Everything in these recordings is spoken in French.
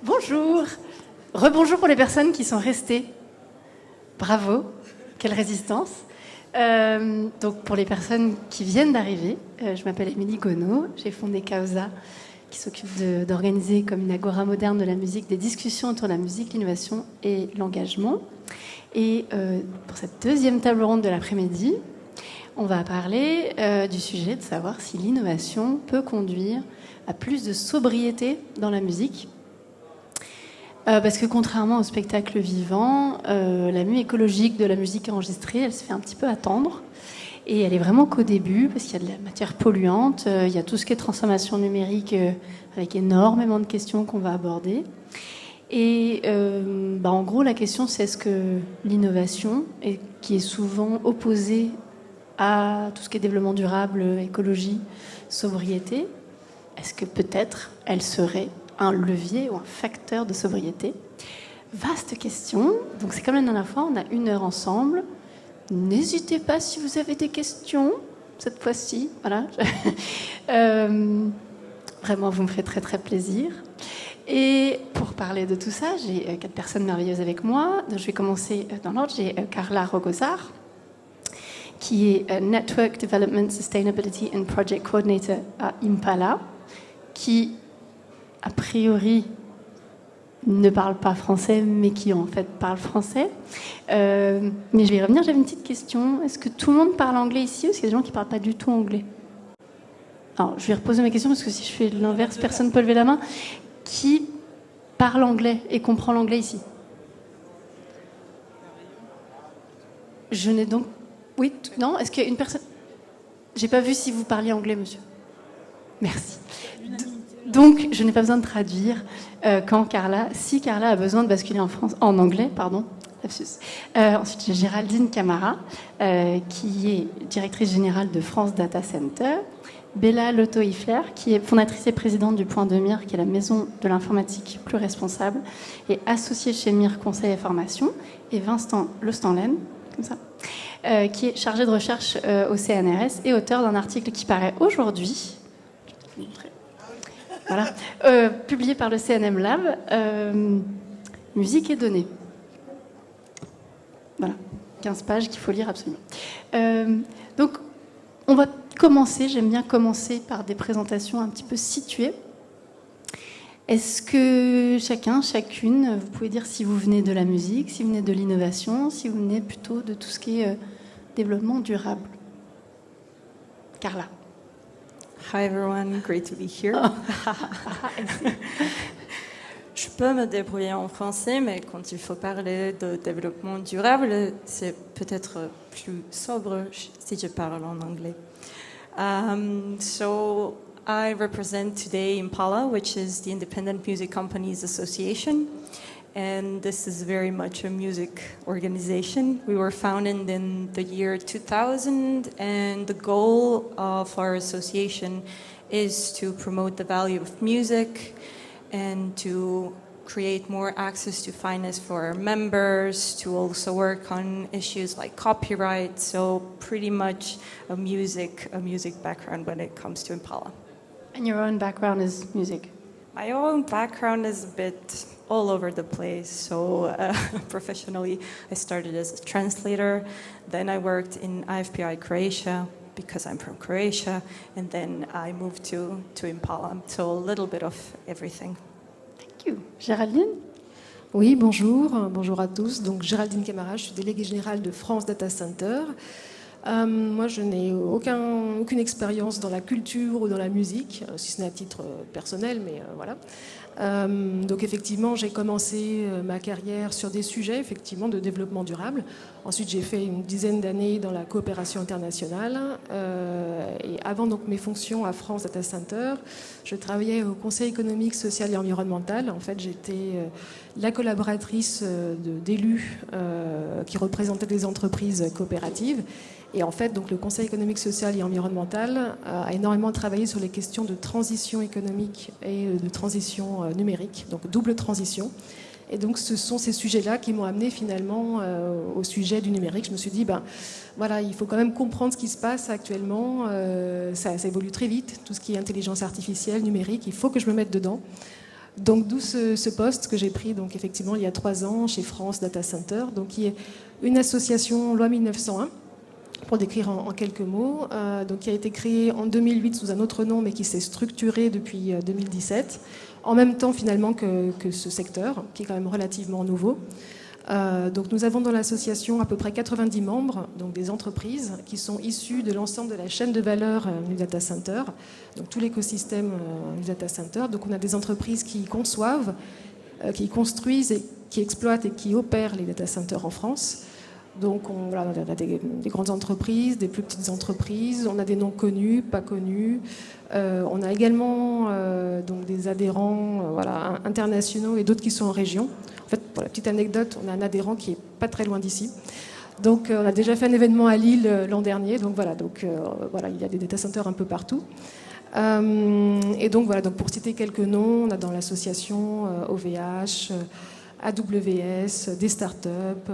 Bonjour. Rebonjour pour les personnes qui sont restées. Bravo. Quelle résistance. Donc pour les personnes qui viennent d'arriver, je m'appelle Émilie Gonneau. J'ai fondé Causa, qui s'occupe d'organiser comme une agora moderne de la musique des discussions autour de la musique, l'innovation et l'engagement. Et pour cette deuxième table ronde de l'après-midi, on va parler du sujet de savoir si l'innovation peut conduire à plus de sobriété dans la musique. Parce que contrairement au spectacle vivant, la mue écologique de la musique enregistrée, elle se fait un petit peu attendre. Et elle est vraiment qu'au début, parce qu'il y a de la matière polluante, il y a tout ce qui est transformation numérique, avec énormément de questions qu'on va aborder. Et en gros, la question, c'est est-ce que l'innovation, qui est souvent opposée à tout ce qui est développement durable, écologie, sobriété, est-ce que peut-être elle serait un levier ou un facteur de sobriété? Vaste question. Donc c'est comme la dernière fois, on a 1 heure ensemble. N'hésitez pas si vous avez des questions, cette fois-ci. Voilà. Vraiment, vous me ferez très très plaisir. Et pour parler de tout ça, j'ai 4 personnes merveilleuses avec moi. Donc, je vais commencer dans l'ordre. J'ai Carla Rogozar, qui est Network Development Sustainability and Project Coordinator à Impala, qui a priori ne parle pas français, mais qui en fait parle français. Mais je vais y revenir. J'avais une petite question. Est-ce que tout le monde parle anglais ici ou est-ce qu'il y a des gens qui ne parlent pas du tout anglais? Alors, je vais reposer ma question parce que si je fais l'inverse, personne ne peut lever la main. Qui parle anglais et comprend l'anglais ici? Je n'ai donc... Oui, non? Est-ce qu'il y a une personne... J'ai pas vu si vous parliez anglais, monsieur. Merci. Donc, je n'ai pas besoin de traduire si Carla a besoin de basculer en anglais, pardon. Ensuite, j'ai Géraldine Camara, qui est directrice générale de France Data Center. Bella Lotto-Ifler, qui est fondatrice et présidente du Point de Mire, qui est la maison de l'informatique plus responsable, et associée chez Mire Conseil et Formation. Et Vincent Lestanlen, comme ça, qui est chargé de recherche au CNRS et auteur d'un article qui paraît aujourd'hui. Je vais te montrer. Voilà, publié par le CNM Lab, musique et données. Voilà, 15 pages qu'il faut lire absolument. Donc, on va commencer, j'aime bien commencer par des présentations un petit peu situées. Est-ce que chacune, vous pouvez dire si vous venez de la musique, si vous venez de l'innovation, si vous venez plutôt de tout ce qui est développement durable? Carla. Hi everyone, great to be here. Je peux me débrouiller en français, mais quand il faut parler de développement durable, c'est peut-être plus sobre si je parle en anglais. So I represent today Impala, which is the Independent Music Companies Association. And this is very much a music organization. We were founded in the year 2000, and the goal of our association is to promote the value of music and to create more access to finance for our members, to also work on issues like copyright. So pretty much a music background when it comes to Impala. And your own background is music? My own background is a bit all over the place. So professionally, I started as a translator. Then I worked in IFPI Croatia because I'm from Croatia. And then I moved to Impala. So a little bit of everything. Thank you. Géraldine? Oui, bonjour à tous. Donc Géraldine Camara, je suis déléguée générale de France Data Center. Moi, je n'ai aucune expérience dans la culture ou dans la musique, si ce n'est à titre personnel, mais voilà. Donc effectivement, j'ai commencé ma carrière sur des sujets effectivement de développement durable. Ensuite, j'ai fait une dizaine d'années dans la coopération internationale. Et avant donc mes fonctions à France Data Center, je travaillais au Conseil économique, social et environnemental. En fait, j'étais la collaboratrice d'élus qui représentaient des entreprises coopératives. Et en fait, donc, le Conseil économique, social et environnemental a énormément travaillé sur les questions de transition économique et de transition numérique, donc double transition. Et donc, ce sont ces sujets-là qui m'ont amené finalement au sujet du numérique. Je me suis dit, voilà, il faut quand même comprendre ce qui se passe actuellement. Ça évolue très vite, tout ce qui est intelligence artificielle, numérique, il faut que je me mette dedans. Donc d'où ce poste que j'ai pris donc effectivement il y a 3 ans chez France Data Center, donc qui est une association loi 1901 pour décrire en quelques mots, donc qui a été créée en 2008 sous un autre nom mais qui s'est structurée depuis 2017, en même temps finalement que ce secteur qui est quand même relativement nouveau. Donc nous avons dans l'association à peu près 90 membres, donc des entreprises qui sont issues de l'ensemble de la chaîne de valeur du data center, donc tout l'écosystème du data center. Donc on a des entreprises qui conçoivent, qui construisent, et qui exploitent et qui opèrent les data centers en France. Donc on a des grandes entreprises, des plus petites entreprises, on a des noms connus, pas connus. On a également donc des adhérents internationaux et d'autres qui sont en région. En fait, pour la petite anecdote, on a un adhérent qui est pas très loin d'ici. Donc on a déjà fait un événement à Lille l'an dernier. Donc voilà, il y a des data centers un peu partout. Et donc voilà, donc pour citer quelques noms, on a dans l'association OVH, AWS, des startups.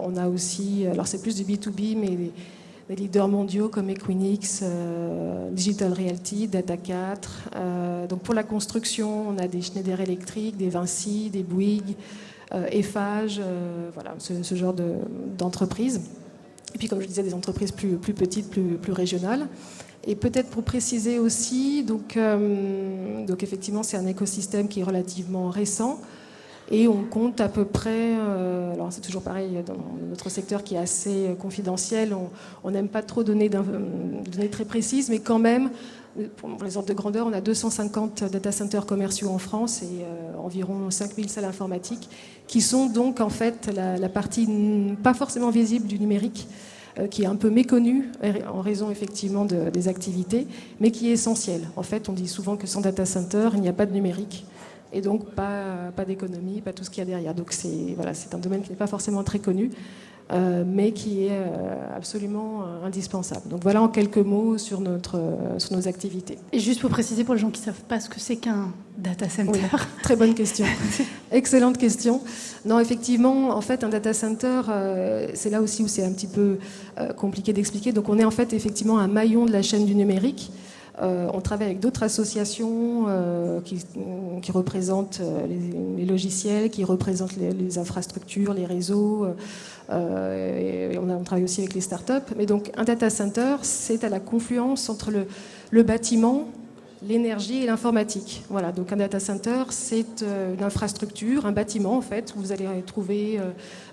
On a aussi, alors c'est plus du B2B, mais des leaders mondiaux comme Equinix, Digital Realty, Data4. Donc pour la construction, on a des Schneider Electric, des Vinci, des Bouygues, Eiffage, voilà, ce genre d'entreprises. Et puis comme je disais, des entreprises plus petites, plus régionales. Et peut-être pour préciser aussi, donc effectivement c'est un écosystème qui est relativement récent. Et on compte à peu près, alors c'est toujours pareil dans notre secteur qui est assez confidentiel, on n'aime pas trop donner données très précises, mais quand même, pour les ordres de grandeur, on a 250 data centers commerciaux en France et environ 5000 salles informatiques, qui sont donc en fait la partie pas forcément visible du numérique, qui est un peu méconnue en raison effectivement des activités, mais qui est essentielle. En fait, on dit souvent que sans data center, il n'y a pas de numérique. Et donc pas d'économie, pas tout ce qu'il y a derrière. Donc c'est un domaine qui n'est pas forcément très connu, mais qui est absolument indispensable. Donc voilà en quelques mots sur nos activités. Et juste pour préciser pour les gens qui ne savent pas ce que c'est qu'un data center. Oui, très bonne question. Excellente question. Non, effectivement, en fait, un data center, c'est là aussi où c'est un petit peu compliqué d'expliquer. Donc on est en fait effectivement un maillon de la chaîne du numérique. On travaille avec d'autres associations qui représentent les logiciels, qui représentent les infrastructures, les réseaux. Et on travaille aussi avec les startups. Mais donc, un data center, c'est à la confluence entre le bâtiment, l'énergie et l'informatique. Voilà, donc un data center, c'est une infrastructure, un bâtiment en fait, où vous allez trouver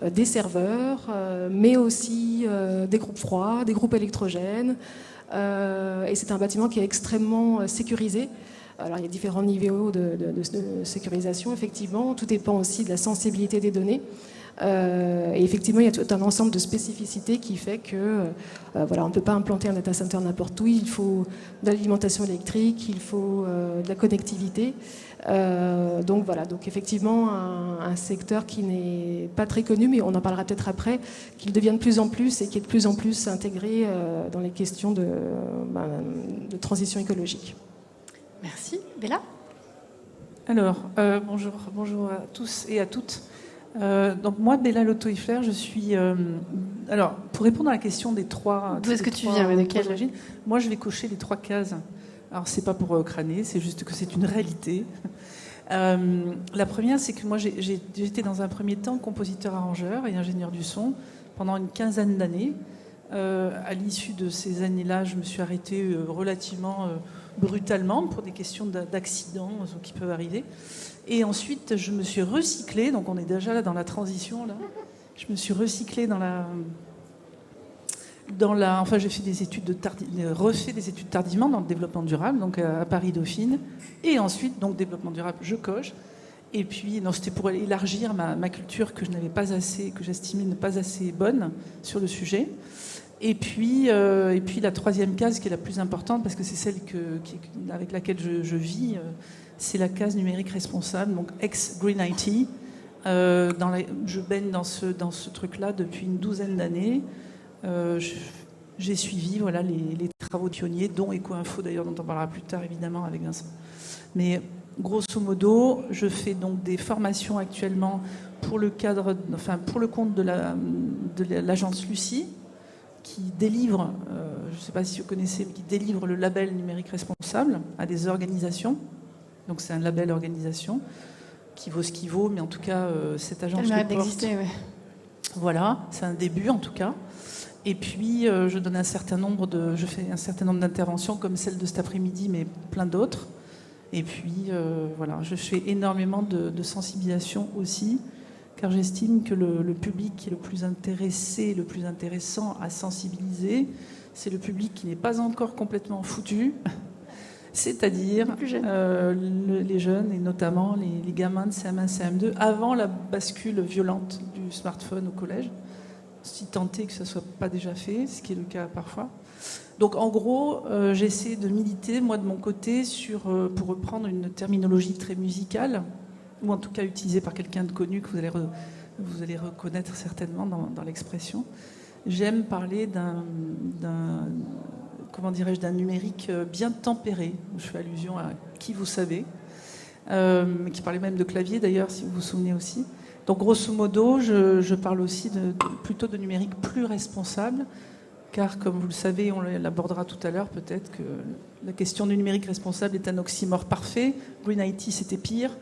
des serveurs, mais aussi des groupes froids, des groupes électrogènes. Et c'est un bâtiment qui est extrêmement sécurisé. Alors il y a différents niveaux de sécurisation, effectivement. Tout dépend aussi de la sensibilité des données. Et effectivement, il y a tout un ensemble de spécificités qui fait que on ne peut pas implanter un data center n'importe où. Il faut de l'alimentation électrique, il faut de la connectivité. Donc effectivement, un secteur qui n'est pas très connu, mais on en parlera peut-être après, qu'il devient de plus en plus et qui est de plus en plus intégré dans les questions de transition écologique. Merci. Béla ? Alors, bonjour à tous et à toutes. Donc moi, Béla Lotto-Ifler, je suis... alors, pour répondre à la question des trois... D'où est-ce que tu viens, de quelle origine ? Moi, je vais cocher les 3 cases. Alors, c'est pas pour crâner, c'est juste que c'est une réalité. La première, c'est que moi, j'étais dans un premier temps compositeur-arrangeur et ingénieur du son pendant une quinzaine d'années. À l'issue de ces années-là, je me suis arrêtée relativement brutalement pour des questions d'accidents qui peuvent arriver. Et ensuite, je me suis recyclée, donc on est déjà là dans la transition. Là. Je me suis recyclée enfin, j'ai fait des études refait des études tardivement dans le développement durable, donc à Paris-Dauphine. Et ensuite, donc développement durable, je coche. Et puis, non, c'était pour élargir ma culture que j'estimais ne pas assez bonne sur le sujet. Et puis la troisième case qui est la plus importante, parce que c'est celle avec laquelle je vis, c'est la case numérique responsable, donc ex-Green IT. Je baigne dans ce truc-là depuis une douzaine d'années. J'ai suivi les travaux pionniers, dont Eco-Info d'ailleurs, dont on parlera plus tard évidemment avec Vincent. Mais grosso modo, je fais donc des formations actuellement pour le compte de l'agence Lucie, qui délivre, je ne sais pas si vous connaissez, mais qui délivre le label numérique responsable à des organisations. Donc c'est un label organisation qui vaut ce qu'il vaut, mais en tout cas, cette agence Elle le mérite porte. d'exister, ouais. Voilà, c'est un début en tout cas. Et puis, je fais un certain nombre d'interventions comme celle de cet après-midi, mais plein d'autres. Et puis, voilà, je fais énormément de sensibilisation aussi, car j'estime que le public qui est le plus intéressé, le plus intéressant à sensibiliser, c'est le public qui n'est pas encore complètement foutu, c'est-à-dire les jeunes, et notamment les gamins de CM1, CM2, avant la bascule violente du smartphone au collège, si tant est que ça ne soit pas déjà fait, ce qui est le cas parfois. Donc en gros, j'essaie de militer, moi de mon côté, pour reprendre une terminologie très musicale, ou en tout cas utilisée par quelqu'un de connu que vous allez reconnaître certainement dans l'expression. J'aime parler d'un numérique bien tempéré. Je fais allusion à qui vous savez, qui parlait même de clavier d'ailleurs, si vous vous souvenez aussi. Donc grosso modo, je parle aussi plutôt de numérique plus responsable, car comme vous le savez, on l'abordera tout à l'heure peut-être, que la question du numérique responsable est un oxymore parfait. Green IT, c'était pire.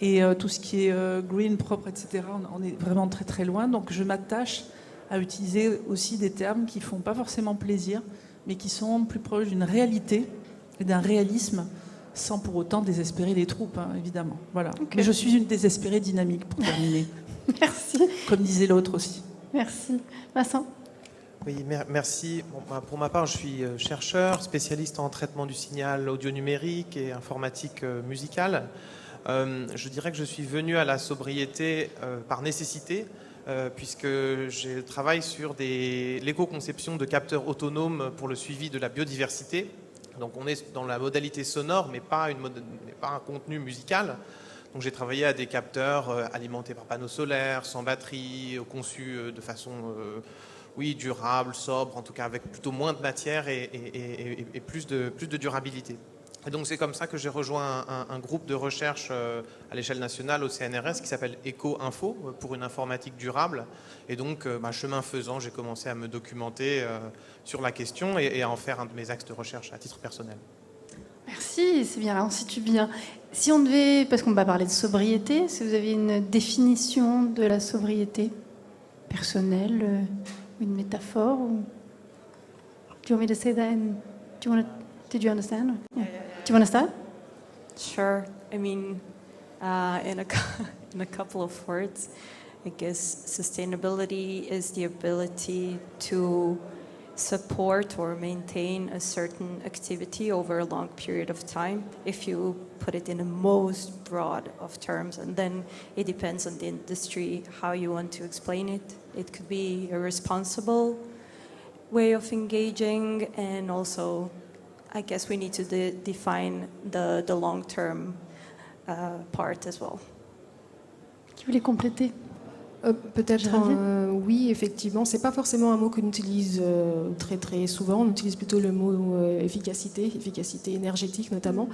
Et tout ce qui est green, propre, etc., on est vraiment très très loin. Donc je m'attache à utiliser aussi des termes qui ne font pas forcément plaisir, mais qui sont plus proches d'une réalité et d'un réalisme, sans pour autant désespérer les troupes, hein, évidemment. Voilà. Okay. Mais je suis une désespérée dynamique, pour terminer. Merci. Comme disait l'autre aussi. Merci. Vincent ? Oui, merci. Bon, pour ma part, je suis chercheur, spécialiste en traitement du signal audio numérique et informatique musicale. Je dirais que je suis venu à la sobriété par nécessité, puisque je travaille sur l'éco-conception de capteurs autonomes pour le suivi de la biodiversité. Donc on est dans la modalité sonore, mais pas un contenu musical. Donc j'ai travaillé à des capteurs alimentés par panneaux solaires, sans batterie, conçus de façon durable, sobre, en tout cas avec plutôt moins de matière et plus de durabilité. Et donc c'est comme ça que j'ai rejoint un groupe de recherche à l'échelle nationale au CNRS qui s'appelle Eco-Info pour une informatique durable. Et donc, chemin faisant, j'ai commencé à me documenter sur la question et à en faire un de mes axes de recherche à titre personnel. Merci, c'est bien, là on situe bien. Si on devait, parce qu'on va parler de sobriété, si vous avez une définition de la sobriété personnelle, une métaphore, ou... Do you want me to say that? Did you understand? Yeah. Do you want to start? Sure. I mean, in a couple of words, I guess sustainability is the ability to support or maintain a certain activity over a long period of time, if you put it in the most broad of terms. And then it depends on the industry how you want to explain it. It could be a responsible way of engaging, and also I guess we need to define the long-term part as well. Qui voulait compléter? Peut-être, oui, effectivement. C'est pas forcément un mot qu'on utilise très très souvent. On utilise plutôt le mot efficacité énergétique notamment.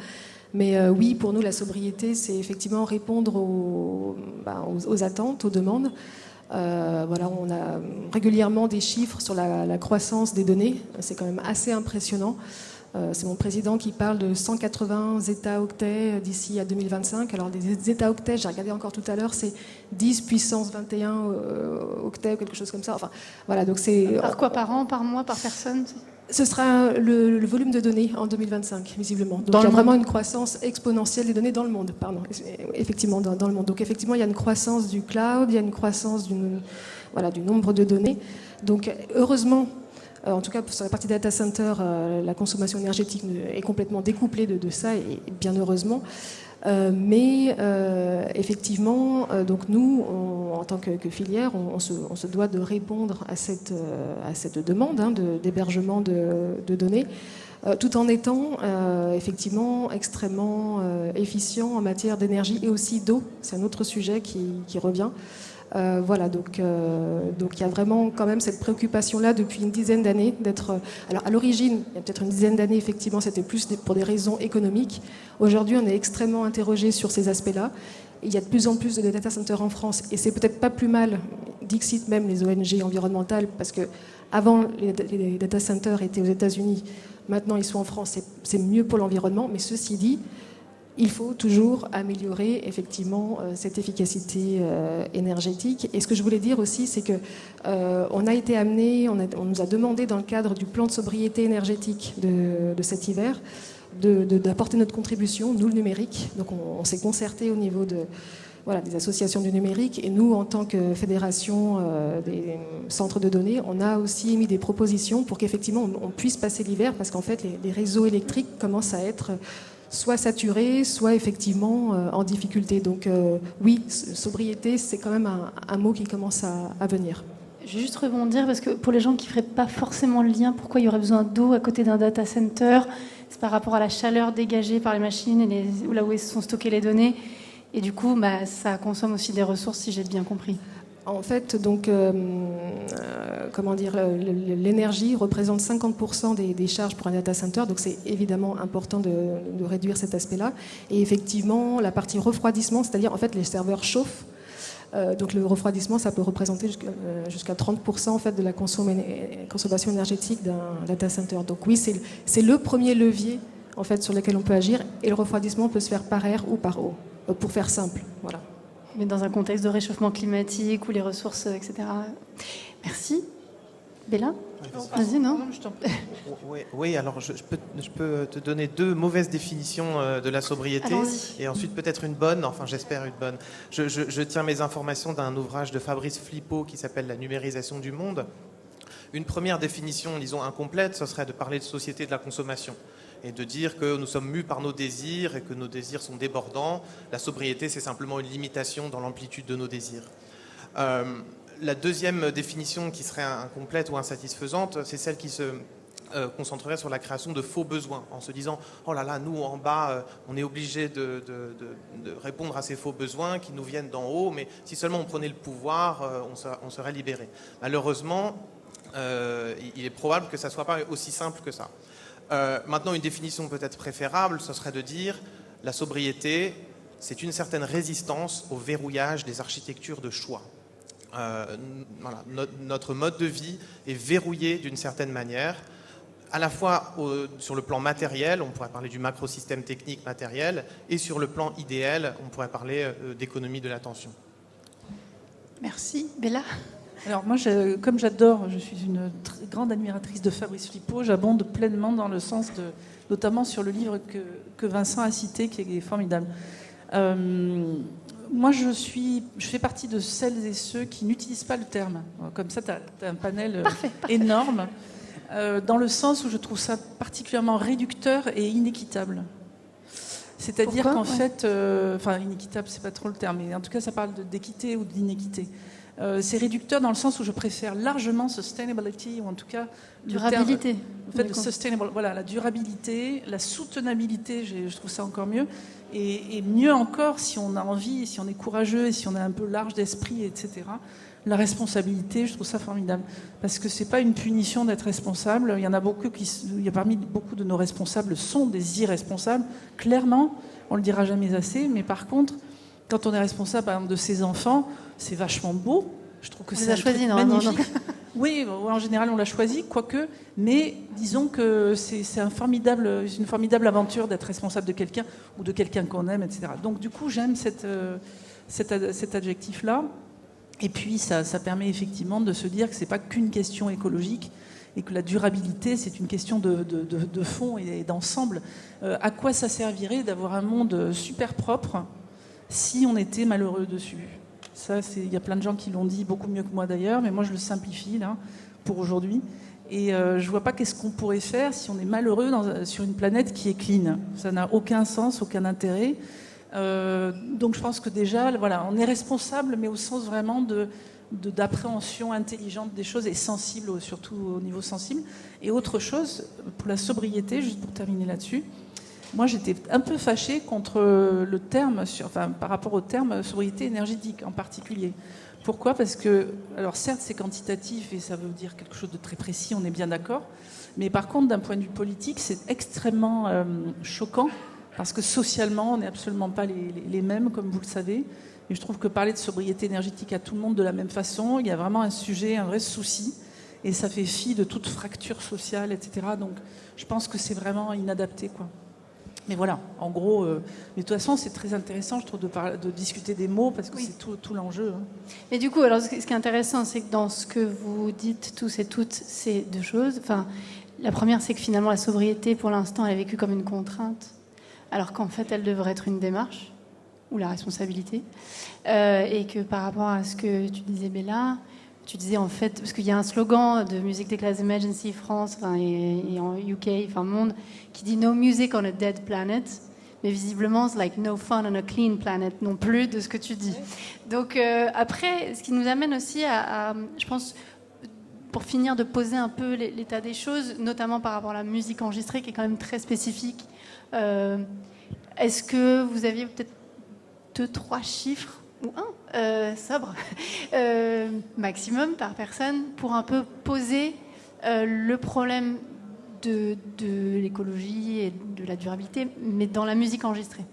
Mais oui, pour nous, la sobriété, c'est effectivement répondre aux attentes, aux demandes. Voilà, on a régulièrement des chiffres sur la croissance des données. C'est quand même assez impressionnant. C'est mon président qui parle de 180 zeta-octets d'ici à 2025. Alors, des zeta-octets, j'ai regardé encore tout à l'heure, c'est 10 puissance 21 octets, quelque chose comme ça. Enfin, voilà, donc c'est... Par quoi? Par an, par mois, par personne? Ce sera le volume de données en 2025, visiblement. Donc, il y a vraiment une croissance exponentielle des données dans le monde, pardon. Effectivement, dans le monde. Donc, effectivement, il y a une croissance du cloud, il y a une croissance du nombre de données. Donc, heureusement... En tout cas, sur la partie data center, la consommation énergétique est complètement découplée de ça, et bien heureusement. Mais effectivement, donc nous, en tant que filière, on se doit de répondre à cette demande d'hébergement de données, tout en étant effectivement extrêmement efficient en matière d'énergie et aussi d'eau. C'est un autre sujet qui revient. Voilà, donc il y a vraiment quand même cette préoccupation-là depuis une dizaine d'années d'être... Alors à l'origine, il y a peut-être une dizaine d'années, effectivement, c'était plus pour des raisons économiques. Aujourd'hui, on est extrêmement interrogé sur ces aspects-là. Il y a de plus en plus de data centers en France, et c'est peut-être pas plus mal, Dixit même, les ONG environnementales, parce que avant les data centers étaient aux États-Unis, maintenant ils sont en France, c'est mieux pour l'environnement, mais ceci dit, il faut toujours améliorer effectivement cette efficacité énergétique. Et ce que je voulais dire aussi, c'est que on a été amené, on nous a demandé dans le cadre du plan de sobriété énergétique de cet hiver d'apporter notre contribution, nous le numérique. Donc on s'est concerté au niveau des associations du numérique, et nous, en tant que fédération des centres de données, on a aussi émis des propositions pour qu'effectivement on puisse passer l'hiver, parce qu'en fait les réseaux électriques commencent à être soit saturés, soit effectivement en difficulté. Donc oui, sobriété, c'est quand même un mot qui commence à venir. Je vais juste rebondir, parce que pour les gens qui ne feraient pas forcément le lien, pourquoi il y aurait besoin d'eau à côté d'un data center, c'est par rapport à la chaleur dégagée par les machines et là où sont stockées les données. Et du coup, ça consomme aussi des ressources, si j'ai bien compris. En fait, donc, l'énergie représente 50% des charges pour un data center, donc c'est évidemment important de réduire cet aspect-là. Et effectivement, la partie refroidissement, c'est-à-dire en fait les serveurs chauffent. Donc le refroidissement, ça peut représenter jusqu'à 30% en fait de la consommation énergétique d'un data center. Donc oui, c'est le premier levier en fait sur lequel on peut agir, et le refroidissement peut se faire par air ou par eau, pour faire simple. Voilà. Mais dans un contexte de réchauffement climatique où les ressources, etc. Merci. Béla ? Vas-y, non ? Oui, alors je peux te donner 2 mauvaises définitions de la sobriété. Allons-y. Et ensuite peut-être une bonne, enfin j'espère une bonne. Je tiens mes informations d'un ouvrage de Fabrice Flippo qui s'appelle « La numérisation du monde ». Une première définition, disons incomplète, ce serait de parler de société de la consommation et de dire que nous sommes mus par nos désirs et que nos désirs sont débordants. La sobriété, c'est simplement une limitation dans l'amplitude de nos désirs. La deuxième définition qui serait incomplète ou insatisfaisante, c'est celle qui se concentrerait sur la création de faux besoins, en se disant « Oh là là, nous en bas, on est obligé de répondre à ces faux besoins qui nous viennent d'en haut, mais si seulement on prenait le pouvoir, on serait libéré. » Malheureusement, il est probable que ça ne soit pas aussi simple que ça. Maintenant, une définition peut-être préférable, ce serait de dire la sobriété, c'est une certaine résistance au verrouillage des architectures de choix. Notre mode de vie est verrouillé d'une certaine manière, à la fois sur le plan matériel, on pourrait parler du macrosystème technique matériel, et sur le plan idéal, on pourrait parler d'économie de l'attention. Merci. Béla ? Alors moi, comme j'adore, je suis une très grande admiratrice de Fabrice Flippo, j'abonde pleinement dans le sens notamment sur le livre que Vincent a cité, qui est formidable. Moi, je fais partie de celles et ceux qui n'utilisent pas le terme. Comme ça, tu as un panel Parfait. énorme, dans le sens où je trouve ça particulièrement réducteur et inéquitable. C'est-à-dire qu'en fait, inéquitable, c'est pas trop le terme, mais en tout cas, ça parle d'équité ou d'inéquité. C'est réducteur dans le sens où je préfère largement sustainability, ou en tout cas durabilité. Le terme, en fait, sustainable, voilà, la durabilité, la soutenabilité, je trouve ça encore mieux. Et mieux encore, si on a envie, si on est courageux, et si on est un peu large d'esprit, etc. La responsabilité, je trouve ça formidable. Parce que c'est pas une punition d'être responsable. Il y en a beaucoup parmi beaucoup de nos responsables sont des irresponsables. Clairement, on le dira jamais assez. Mais par contre, quand on est responsable, par exemple, de ses enfants, c'est vachement beau. Je trouve que c'est magnifique. Oui, en général, on l'a choisi, quoique. Mais disons que c'est une formidable aventure d'être responsable de quelqu'un ou de quelqu'un qu'on aime, etc. Donc, du coup, j'aime cet adjectif-là. Et puis, ça permet effectivement de se dire que c'est pas qu'une question écologique et que la durabilité, c'est une question de fond et d'ensemble. À quoi ça servirait d'avoir un monde super propre si on était malheureux dessus? Ça, il y a plein de gens qui l'ont dit, beaucoup mieux que moi d'ailleurs, mais moi je le simplifie là, pour aujourd'hui. Et je vois pas qu'est-ce qu'on pourrait faire si on est malheureux sur une planète qui est clean. Ça n'a aucun sens, aucun intérêt. Donc je pense que déjà, voilà, on est responsable, mais au sens vraiment d'appréhension intelligente des choses et sensible, surtout au niveau sensible. Et autre chose, pour la sobriété, juste pour terminer là-dessus, moi j'étais un peu fâchée contre le terme, par rapport au terme sobriété énergétique en particulier. Pourquoi ? Parce que, alors certes c'est quantitatif et ça veut dire quelque chose de très précis, on est bien d'accord, mais par contre d'un point de vue politique c'est extrêmement choquant, parce que socialement on n'est absolument pas les mêmes, comme vous le savez. Et je trouve que parler de sobriété énergétique à tout le monde de la même façon, il y a vraiment un sujet, un vrai souci, et ça fait fi de toute fracture sociale, etc. Donc je pense que c'est vraiment inadapté, quoi. Mais voilà, en gros, mais de toute façon, c'est très intéressant, je trouve, de discuter des mots, parce que c'est tout l'enjeu. Et du coup, alors, ce qui est intéressant, c'est que dans ce que vous dites tous et toutes, c'est deux choses. Enfin, la première, c'est que finalement, la sobriété, pour l'instant, elle est vécue comme une contrainte, alors qu'en fait, elle devrait être une démarche, ou la responsabilité. Et que par rapport à ce que tu disais, Bella, tu disais en fait, parce qu'il y a un slogan de Musique des Classes Emergency France et en UK, enfin monde, qui dit No music on a dead planet. Mais visiblement, c'est like no fun on a clean planet non plus de ce que tu dis. Donc après, ce qui nous amène aussi à, je pense, pour finir de poser un peu l'état des choses, notamment par rapport à la musique enregistrée qui est quand même très spécifique. Est-ce que vous aviez peut-être 2-3 chiffres ou sobre maximum par personne pour un peu poser le problème de l'écologie et de la durabilité, mais dans la musique enregistrée.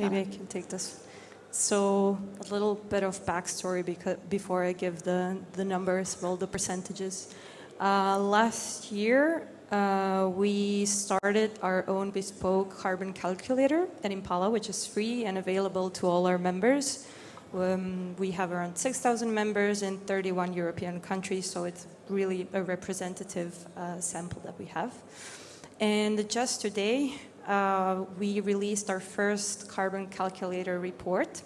Maybe I can take this. So a little bit of backstory before I give the numbers, well, the percentages. Last year, we started our own bespoke carbon calculator at Impala, which is free and available to all our members. We have around 6,000 members in 31 European countries, so it's really a representative sample that we have. And just today, we released our first carbon calculator report.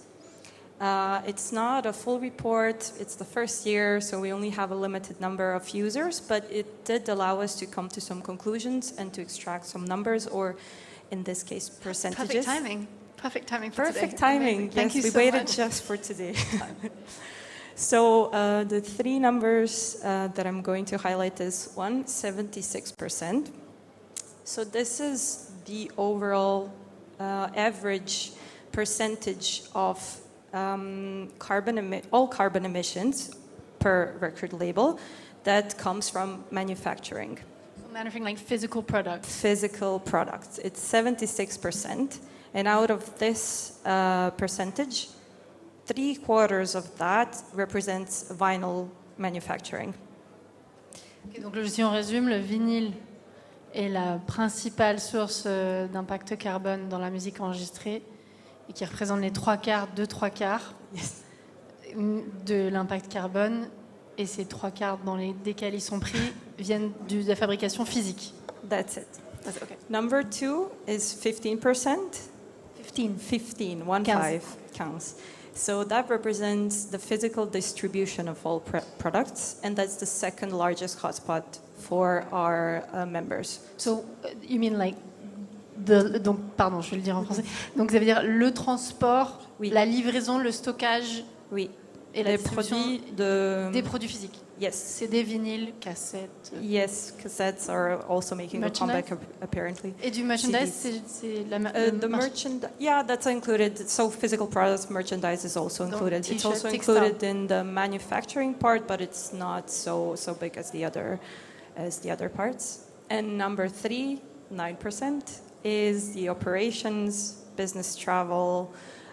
It's not a full report, it's the first year, so we only have a limited number of users, but it did allow us to come to some conclusions and to extract some numbers, or in this case, percentages. Perfect timing. Perfect timing for Perfect today. timing. Amazing. Thank Yes, you we so waited much. just for today. So the three numbers that I'm going to highlight is 76%. So this is the overall average percentage of all carbon emissions per record label that comes from manufacturing. Manufacturing, like physical products. Physical products. It's 76%. And out of this percentage, 3/4 of that represents vinyl manufacturing. Okay, donc si on résume, le vinyle est la principale source d'impact carbone dans la musique enregistrée et qui représente les 3/4 Yes. de l'impact carbone, et ces 3/4 desquels ils sont pris viennent de la fabrication physique. That's it. Okay. Number 2 is 15%. 15, 1-5 counts. So that represents the physical distribution of all products, and that's the second largest hotspot for our members. So you mean like donc pardon, je vais le dire en français. Donc ça veut dire le transport, Oui. la livraison, le stockage, Oui. et la Les distribution produits des produits physiques. Yes. CD, vinyle, cassettes. Yes, cassettes are also making a Merchandise? comeback apparently. Et du merchandise, CDs. c'est la The merchandise, yeah, that's included. So physical products, merchandise is also Donc, included. It's t-shirt, also textile. included in the manufacturing part, but it's not so big as the other parts. And number 3, 9%, is the operations, business travel.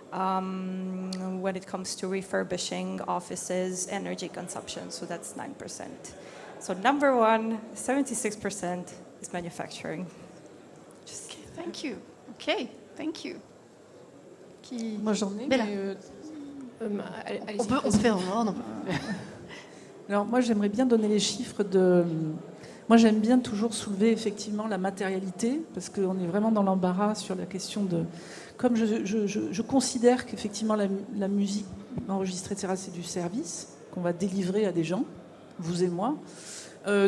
When it comes to refurbishing offices, energy consumption, so that's 9%. So number 1, 76% is manufacturing. Okay, thank you. Okay, thank you. Moi j'en ai, Bella. Allez-y. On peut faire en ordre. Alors moi j'aimerais bien donner les chiffres de... Moi j'aime bien toujours soulever effectivement la matérialité, parce qu'on est vraiment dans l'embarras sur la question de... Comme je considère qu'effectivement la musique enregistrée, etc., c'est du service qu'on va délivrer à des gens, vous et moi,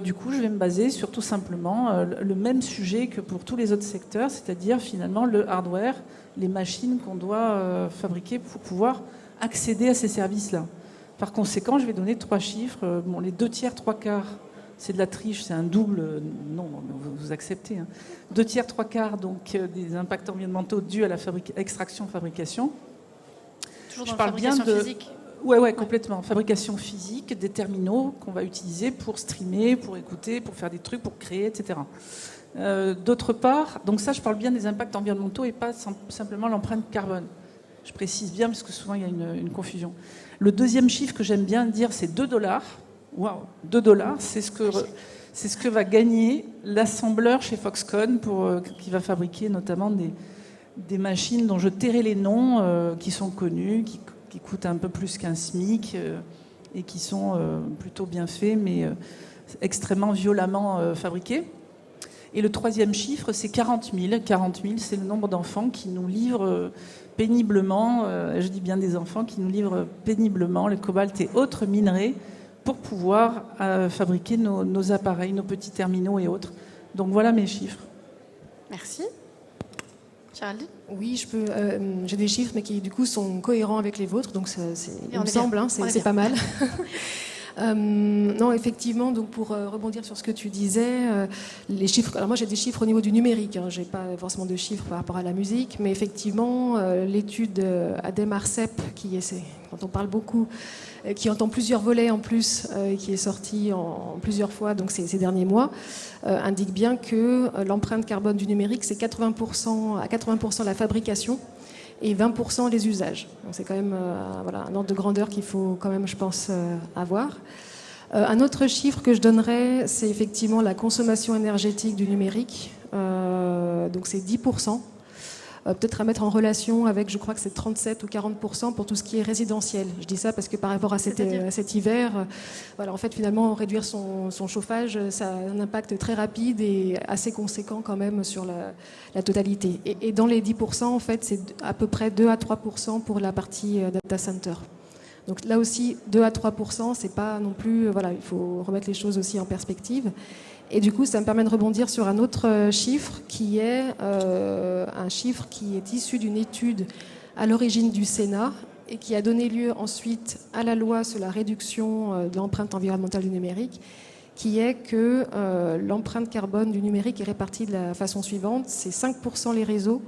du coup je vais me baser sur tout simplement le même sujet que pour tous les autres secteurs, c'est-à-dire finalement le hardware, les machines qu'on doit fabriquer pour pouvoir accéder à ces services-là. Par conséquent, je vais donner 3 chiffres. Bon, les 2/3, 3/4, c'est de la triche, c'est un double. Non, vous acceptez. Hein. 2/3, 3/4, donc des impacts environnementaux dus à la extraction-fabrication. Toujours Je dans parle la fabrication bien de... physique. Ouais, complètement. Fabrication physique, des terminaux qu'on va utiliser pour streamer, pour écouter, pour faire des trucs, pour créer, etc. D'autre part, donc ça, je parle bien des impacts environnementaux et pas simplement l'empreinte carbone. Je précise bien parce que souvent il y a une confusion. Le deuxième chiffre que j'aime bien dire, c'est $2. Waouh, $2, c'est ce que va gagner l'assembleur chez Foxconn qui va fabriquer notamment des machines dont je tairai les noms, qui sont connues, qui coûtent un peu plus qu'un SMIC et qui sont plutôt bien faits, mais extrêmement violemment fabriqués. Et le troisième chiffre, c'est 40 000. 40 000, c'est le nombre d'enfants qui nous livrent péniblement, je dis bien des enfants, qui nous livrent péniblement le cobalt et autres minerais pour pouvoir fabriquer nos appareils, nos petits terminaux et autres. Donc voilà mes chiffres. Merci. Charlie ? Oui, j'ai des chiffres, mais qui du coup sont cohérents avec les vôtres, donc il me semble, hein, c'est pas mal. Non, effectivement, donc pour rebondir sur ce que tu disais, les chiffres. Alors moi, j'ai des chiffres au niveau du numérique. Hein, j'ai pas forcément de chiffres par rapport à la musique, mais effectivement, l'étude ADEME-ARCEP, quand on parle beaucoup, qui entend plusieurs volets en plus, qui est sortie en plusieurs fois, donc ces derniers mois, indique bien que l'empreinte carbone du numérique, c'est 80% la fabrication et 20% les usages. Donc c'est quand même un ordre de grandeur qu'il faut quand même, je pense, avoir. Un autre chiffre que je donnerais, c'est effectivement la consommation énergétique du numérique. Donc c'est 10%. Peut-être à mettre en relation avec, je crois que c'est 37 ou 40% pour tout ce qui est résidentiel. Je dis ça parce que par rapport à cet hiver, en fait, finalement, réduire son chauffage, ça a un impact très rapide et assez conséquent quand même sur la totalité. Et dans les 10%, en fait, c'est à peu près 2 à 3% pour la partie data center. Donc là aussi, 2 à 3%, c'est pas non plus... il faut remettre les choses aussi en perspective. Et du coup, ça me permet de rebondir sur un autre chiffre qui est un chiffre qui est issu d'une étude à l'origine du Sénat et qui a donné lieu ensuite à la loi sur la réduction de l'empreinte environnementale du numérique, qui est que l'empreinte carbone du numérique est répartie de la façon suivante. C'est 5% les réseaux,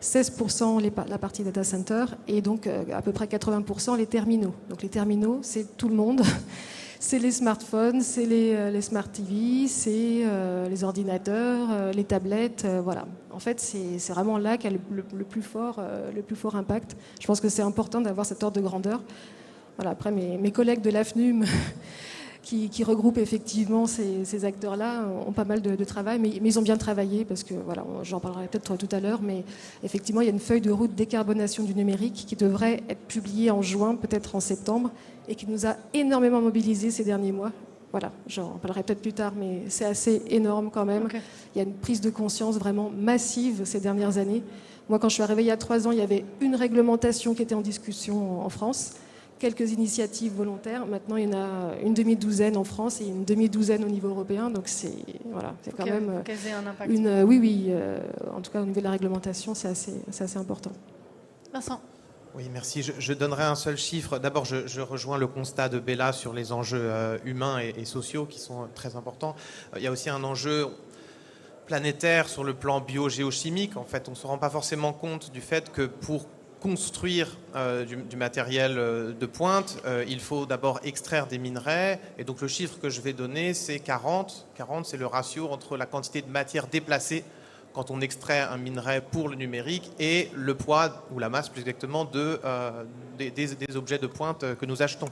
16% la partie data center et donc à peu près 80% les terminaux. Donc les terminaux, c'est tout le monde. C'est les smartphones, c'est les smart TV, c'est les ordinateurs, les tablettes, voilà. En fait, c'est vraiment là qu'a le plus fort impact. Je pense que c'est important d'avoir cet ordre de grandeur. Voilà. Après, mes collègues de l'AFNUM qui regroupent effectivement ces acteurs-là ont pas mal de travail, mais ils ont bien travaillé parce que j'en parlerai peut-être tout à l'heure, mais effectivement, il y a une feuille de route décarbonation du numérique qui devrait être publiée en juin, peut-être en septembre, et qui nous a énormément mobilisés ces derniers mois. Voilà, j'en parlerai peut-être plus tard, mais c'est assez énorme quand même. Okay. Il y a une prise de conscience vraiment massive ces dernières années. Moi, quand je suis arrivée il y a 3 ans, il y avait une réglementation qui était en discussion en France, quelques initiatives volontaires. Maintenant, il y en a une demi-douzaine en France et une demi-douzaine au niveau européen. Donc, c'est quand même un impact. Oui. En tout cas, au niveau de la réglementation, c'est assez important. Vincent. Oui, merci. Je donnerai un seul chiffre. D'abord, je rejoins le constat de Béla sur les enjeux humains et sociaux qui sont très importants. Il y a aussi un enjeu planétaire sur le plan biogéochimique. En fait, on ne se rend pas forcément compte du fait que pour construire du matériel de pointe, il faut d'abord extraire des minerais. Et donc, le chiffre que je vais donner, c'est 40. 40, c'est le ratio entre la quantité de matière déplacée quand on extrait un minerai pour le numérique et le poids, ou la masse plus exactement, des objets de pointe que nous achetons.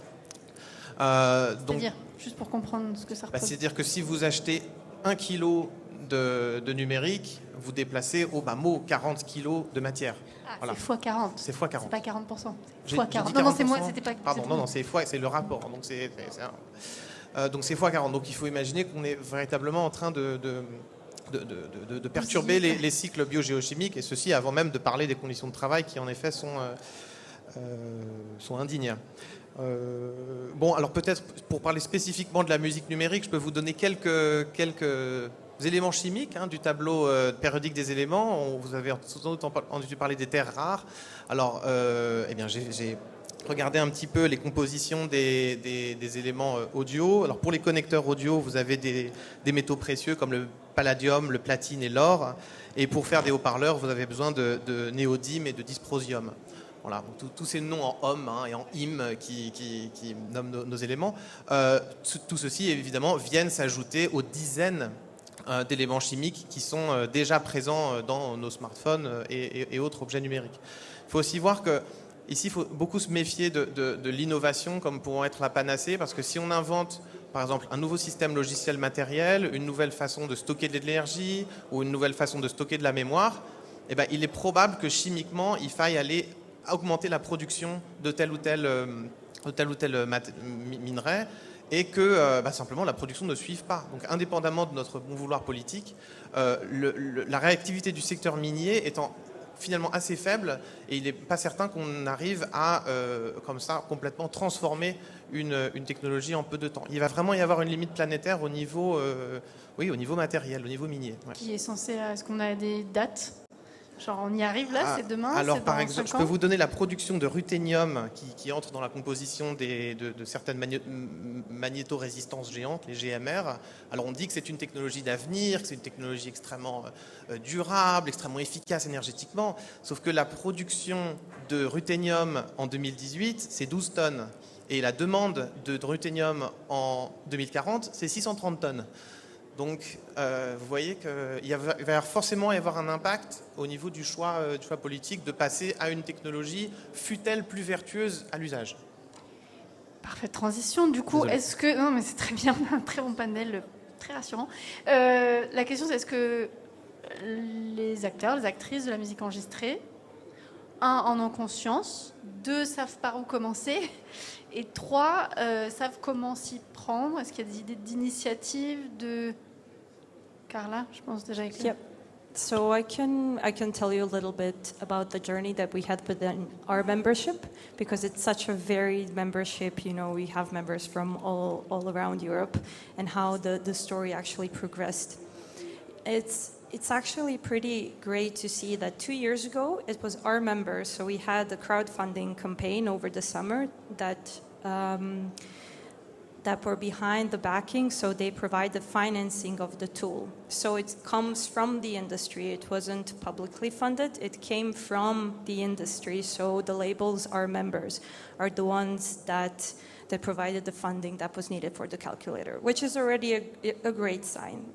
C'est-à-dire, juste pour comprendre ce que ça représente. C'est-à-dire que si vous achetez 1 kilo de numérique, vous déplacez au bas mot 40 kilos de matière. Ah, voilà. C'est x 40. C'est x 40. C'est pas 40%. C'est x 40. Non, c'est moi, c'était pas... Pardon, non, c'est le rapport. Donc c'est x 40. Donc il faut imaginer qu'on est véritablement en train de perturber les cycles biogéochimiques, et ceci avant même de parler des conditions de travail qui en effet sont indignes. Bon, alors peut-être pour parler spécifiquement de la musique numérique, je peux vous donner quelques éléments chimiques du tableau périodique des éléments. Vous avez sans doute entendu parler des terres rares. Alors, j'ai regardé un petit peu les compositions des éléments audio. Alors pour les connecteurs audio, vous avez des métaux précieux comme le palladium, le platine et l'or. Et pour faire des haut-parleurs, vous avez besoin de néodyme et de dysprosium. Voilà, tous ces noms en homme et en im qui nomment nos éléments. Tout ceci, évidemment, viennent s'ajouter aux dizaines d'éléments chimiques qui sont déjà présents dans nos smartphones et autres objets numériques. Il faut aussi voir que ici, il faut beaucoup se méfier de l'innovation comme pouvant être la panacée, parce que si on invente par exemple un nouveau système logiciel matériel, une nouvelle façon de stocker de l'énergie ou une nouvelle façon de stocker de la mémoire, eh ben, il est probable que chimiquement, il faille aller augmenter la production de tel ou tel minerai et que simplement la production ne suive pas. Donc indépendamment de notre bon vouloir politique, la réactivité du secteur minier étant finalement assez faible, et il n'est pas certain qu'on arrive à, comme ça, complètement transformer une technologie en peu de temps. Il va vraiment y avoir une limite planétaire au niveau, au niveau matériel, au niveau minier. Ouais. Qui est censé... Est-ce qu'on a des dates ? Genre on y arrive là, c'est demain? Alors par exemple, je peux vous donner la production de ruthénium qui entre dans la composition de certaines magnétorésistances géantes, les GMR. Alors on dit que c'est une technologie d'avenir, que c'est une technologie extrêmement durable, extrêmement efficace énergétiquement, sauf que la production de ruthénium en 2018, c'est 12 tonnes. Et la demande de ruthénium en 2040, c'est 630 tonnes. Donc, vous voyez qu'il va forcément y avoir un impact au niveau du choix politique de passer à une technologie, fût-elle plus vertueuse à l'usage. Parfaite transition. Du coup, Désolé. est-ce que... Non, mais c'est très bien, un très bon panel, très rassurant. La question, c'est est-ce que les acteurs, les actrices de la musique enregistrée, en ont conscience, 2, savent par où commencer, et 3, savent comment s'y prendre? Est-ce qu'il y a des idées d'initiative, de... Carla, je pense déjà avec Yep. So I can tell you a little bit about the journey that we had within our membership, because it's such a varied membership. You know, we have members from all around Europe, and how the story actually progressed. It's actually pretty great to see that 2 years ago it was our members. So we had a crowdfunding campaign over the summer that were behind the backing, so they provide the financing of the tool. So it comes from the industry. It wasn't publicly funded. It came from the industry. So the labels, our members, are the ones that provided the funding that was needed for the calculator, which is already a great sign.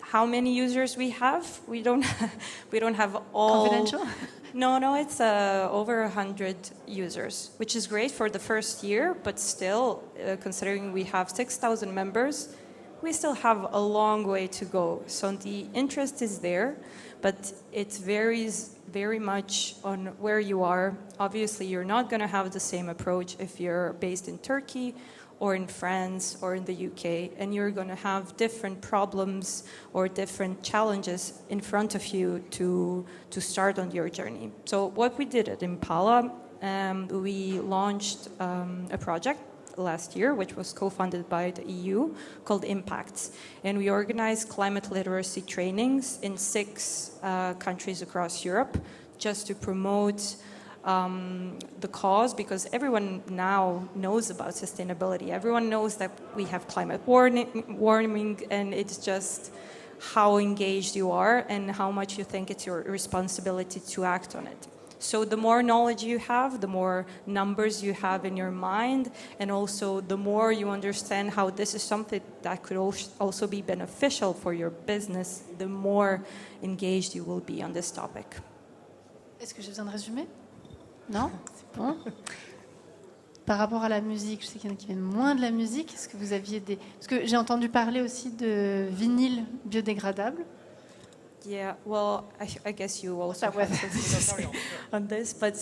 How many users we have? We don't have all. Confidential? No, it's over 100 users, which is great for the first year, but still, considering we have 6,000 members, we still have a long way to go. So the interest is there, but it varies very much on where you are. Obviously, you're not going to have the same approach if you're based in Turkey or in France or in the UK, and you're going to have different problems or different challenges in front of you to start on your journey. So what we did at Impala, we launched a project last year, which was co-funded by the EU, called Impacts. And we organized climate literacy trainings in 6 countries across Europe, just to promote the cause, because everyone now knows about sustainability. Everyone knows that we have climate warming, and it's just how engaged you are and how much you think it's your responsibility to act on it. So the more knowledge you have, the more numbers you have in your mind, and also the more you understand how this is something that could also be beneficial for your business, the more engaged you will be on this topic. Est-ce que j'ai besoin de résumer? Non? C'est bon. Par rapport à la musique, je sais qu'il y en a qui viennent moins de la musique. Est-ce que vous aviez des... Parce que j'ai entendu parler aussi de vinyle biodégradable. Yeah, well, I guess you also have something on this, but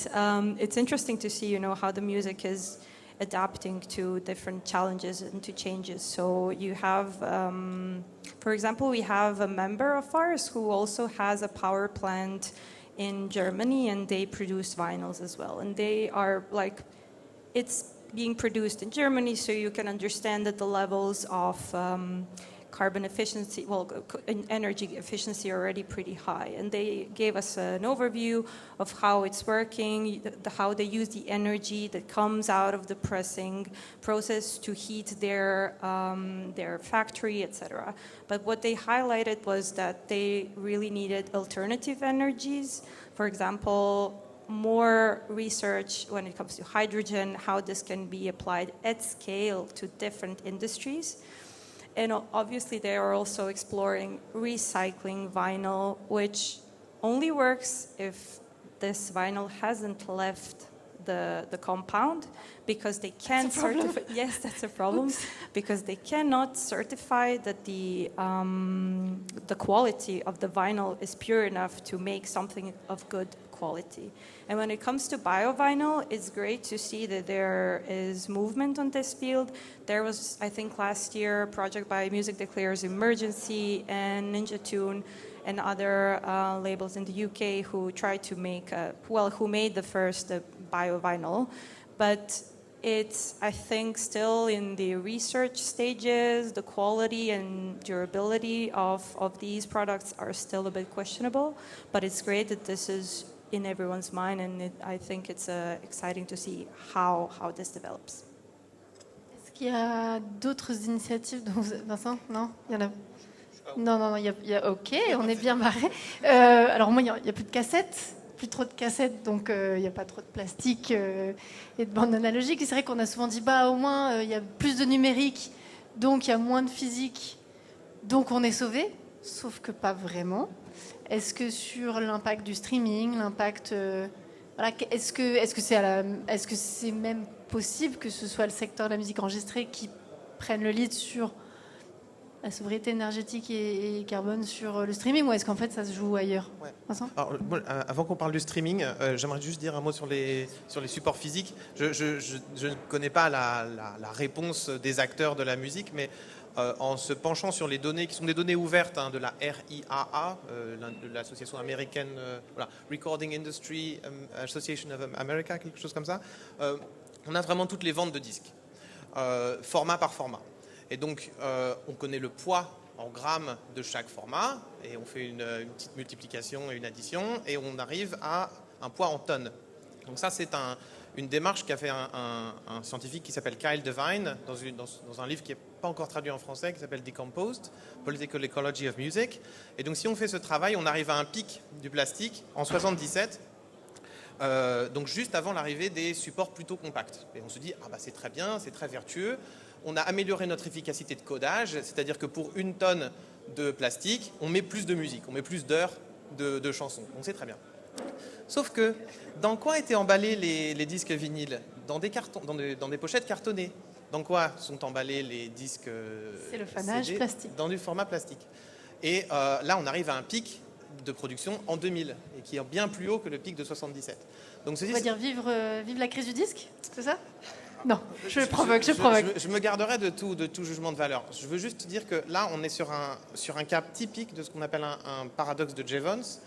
it's interesting to see, how the music is adapting to different challenges and to changes. So you have, for example, we have a member of ours who also has a power plant in Germany, and they produce vinyls as well. And they are it's being produced in Germany, so you can understand that the levels of carbon efficiency, energy efficiency are already pretty high. And they gave us an overview of how it's working, how they use the energy that comes out of the pressing process to heat their factory, etc. But what they highlighted was that they really needed alternative energies. For example, more research when it comes to hydrogen, how this can be applied at scale to different industries. And obviously they are also exploring recycling vinyl, which only works if this vinyl hasn't left the compound because they can't certify. Yes, that's a problem. Because they cannot certify that the quality of the vinyl is pure enough to make something of good quality. And when it comes to biovinyl, it's great to see that there is movement on this field. There was, I think, last year a project by Music Declares Emergency and Ninja Tune and other labels in the UK who tried to make, who made the first biovinyl. But it's, I think, still in the research stages. The quality and durability of these products are still a bit questionable. But it's great that this is in everyone's mind, and I think it's exciting to see how this develops. Est-ce qu'il y a d'autres initiatives dont Vincent? Non, il y en a. Non, il y a. Ok, on est bien barré. Alors moi, il n'y a plus de cassettes, plus trop de cassettes, donc il n'y a pas trop de plastique et de bandes analogiques. C'est vrai qu'on a souvent dit, au moins, il y a plus de numérique, donc il y a moins de physique, donc on est sauvé. Sauf que pas vraiment. Est-ce que sur l'impact du streaming, l'impact, est-ce que c'est même possible que ce soit le secteur de la musique enregistrée qui prenne le lead sur la sobriété énergétique et carbone sur le streaming, ou est-ce qu'en fait ça se joue ailleurs? Ouais. Vincent? Alors, avant qu'on parle du streaming, j'aimerais juste dire un mot sur les supports physiques. Je ne connais pas la réponse des acteurs de la musique, mais en se penchant sur les données qui sont des données ouvertes de la RIAA, de l'association américaine, Recording Industry Association of America, quelque chose comme ça, on a vraiment toutes les ventes de disques, format par format. Et donc, on connaît le poids en grammes de chaque format, et on fait une petite multiplication et une addition, et on arrive à un poids en tonnes. Donc ça, c'est une démarche qu'a fait un scientifique qui s'appelle Kyle Devine dans un livre qui n'est pas encore traduit en français, qui s'appelle Decomposed, Political Ecology of Music. Et donc si on fait ce travail, on arrive à un pic du plastique en 77, donc juste avant l'arrivée des supports plutôt compacts. Et on se dit, c'est très bien, c'est très vertueux. On a amélioré notre efficacité de codage, c'est-à-dire que pour une tonne de plastique, on met plus de musique, on met plus d'heures de chansons. Donc c'est très bien. Sauf que, dans quoi étaient emballés les disques vinyles? Dans des cartons, dans des pochettes cartonnées. Dans quoi sont emballés les disques C'est le fanage CD, plastique. Dans du format plastique. Et là, on arrive à un pic de production en 2000, et qui est bien plus haut que le pic de 77. Donc, On va dire vive la crise du disque, c'est ça? Non, je provoque. Je me garderai de tout jugement de valeur. Je veux juste dire que là, on est sur un cas typique de ce qu'on appelle un paradoxe de Jevons.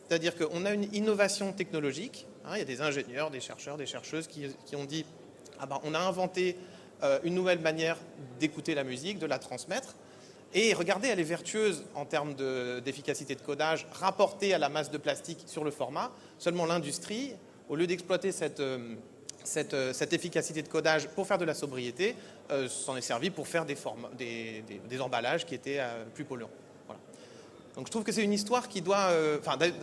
C'est-à-dire qu'on a une innovation technologique. Il y a des ingénieurs, des chercheurs, des chercheuses qui ont dit on a inventé une nouvelle manière d'écouter la musique, de la transmettre. Et regardez, elle est vertueuse en termes d'efficacité de codage rapportée à la masse de plastique sur le format. Seulement l'industrie, au lieu d'exploiter cette efficacité de codage pour faire de la sobriété, s'en est servi pour faire des emballages qui étaient plus polluants. Voilà. Donc je trouve que c'est une histoire qui doit...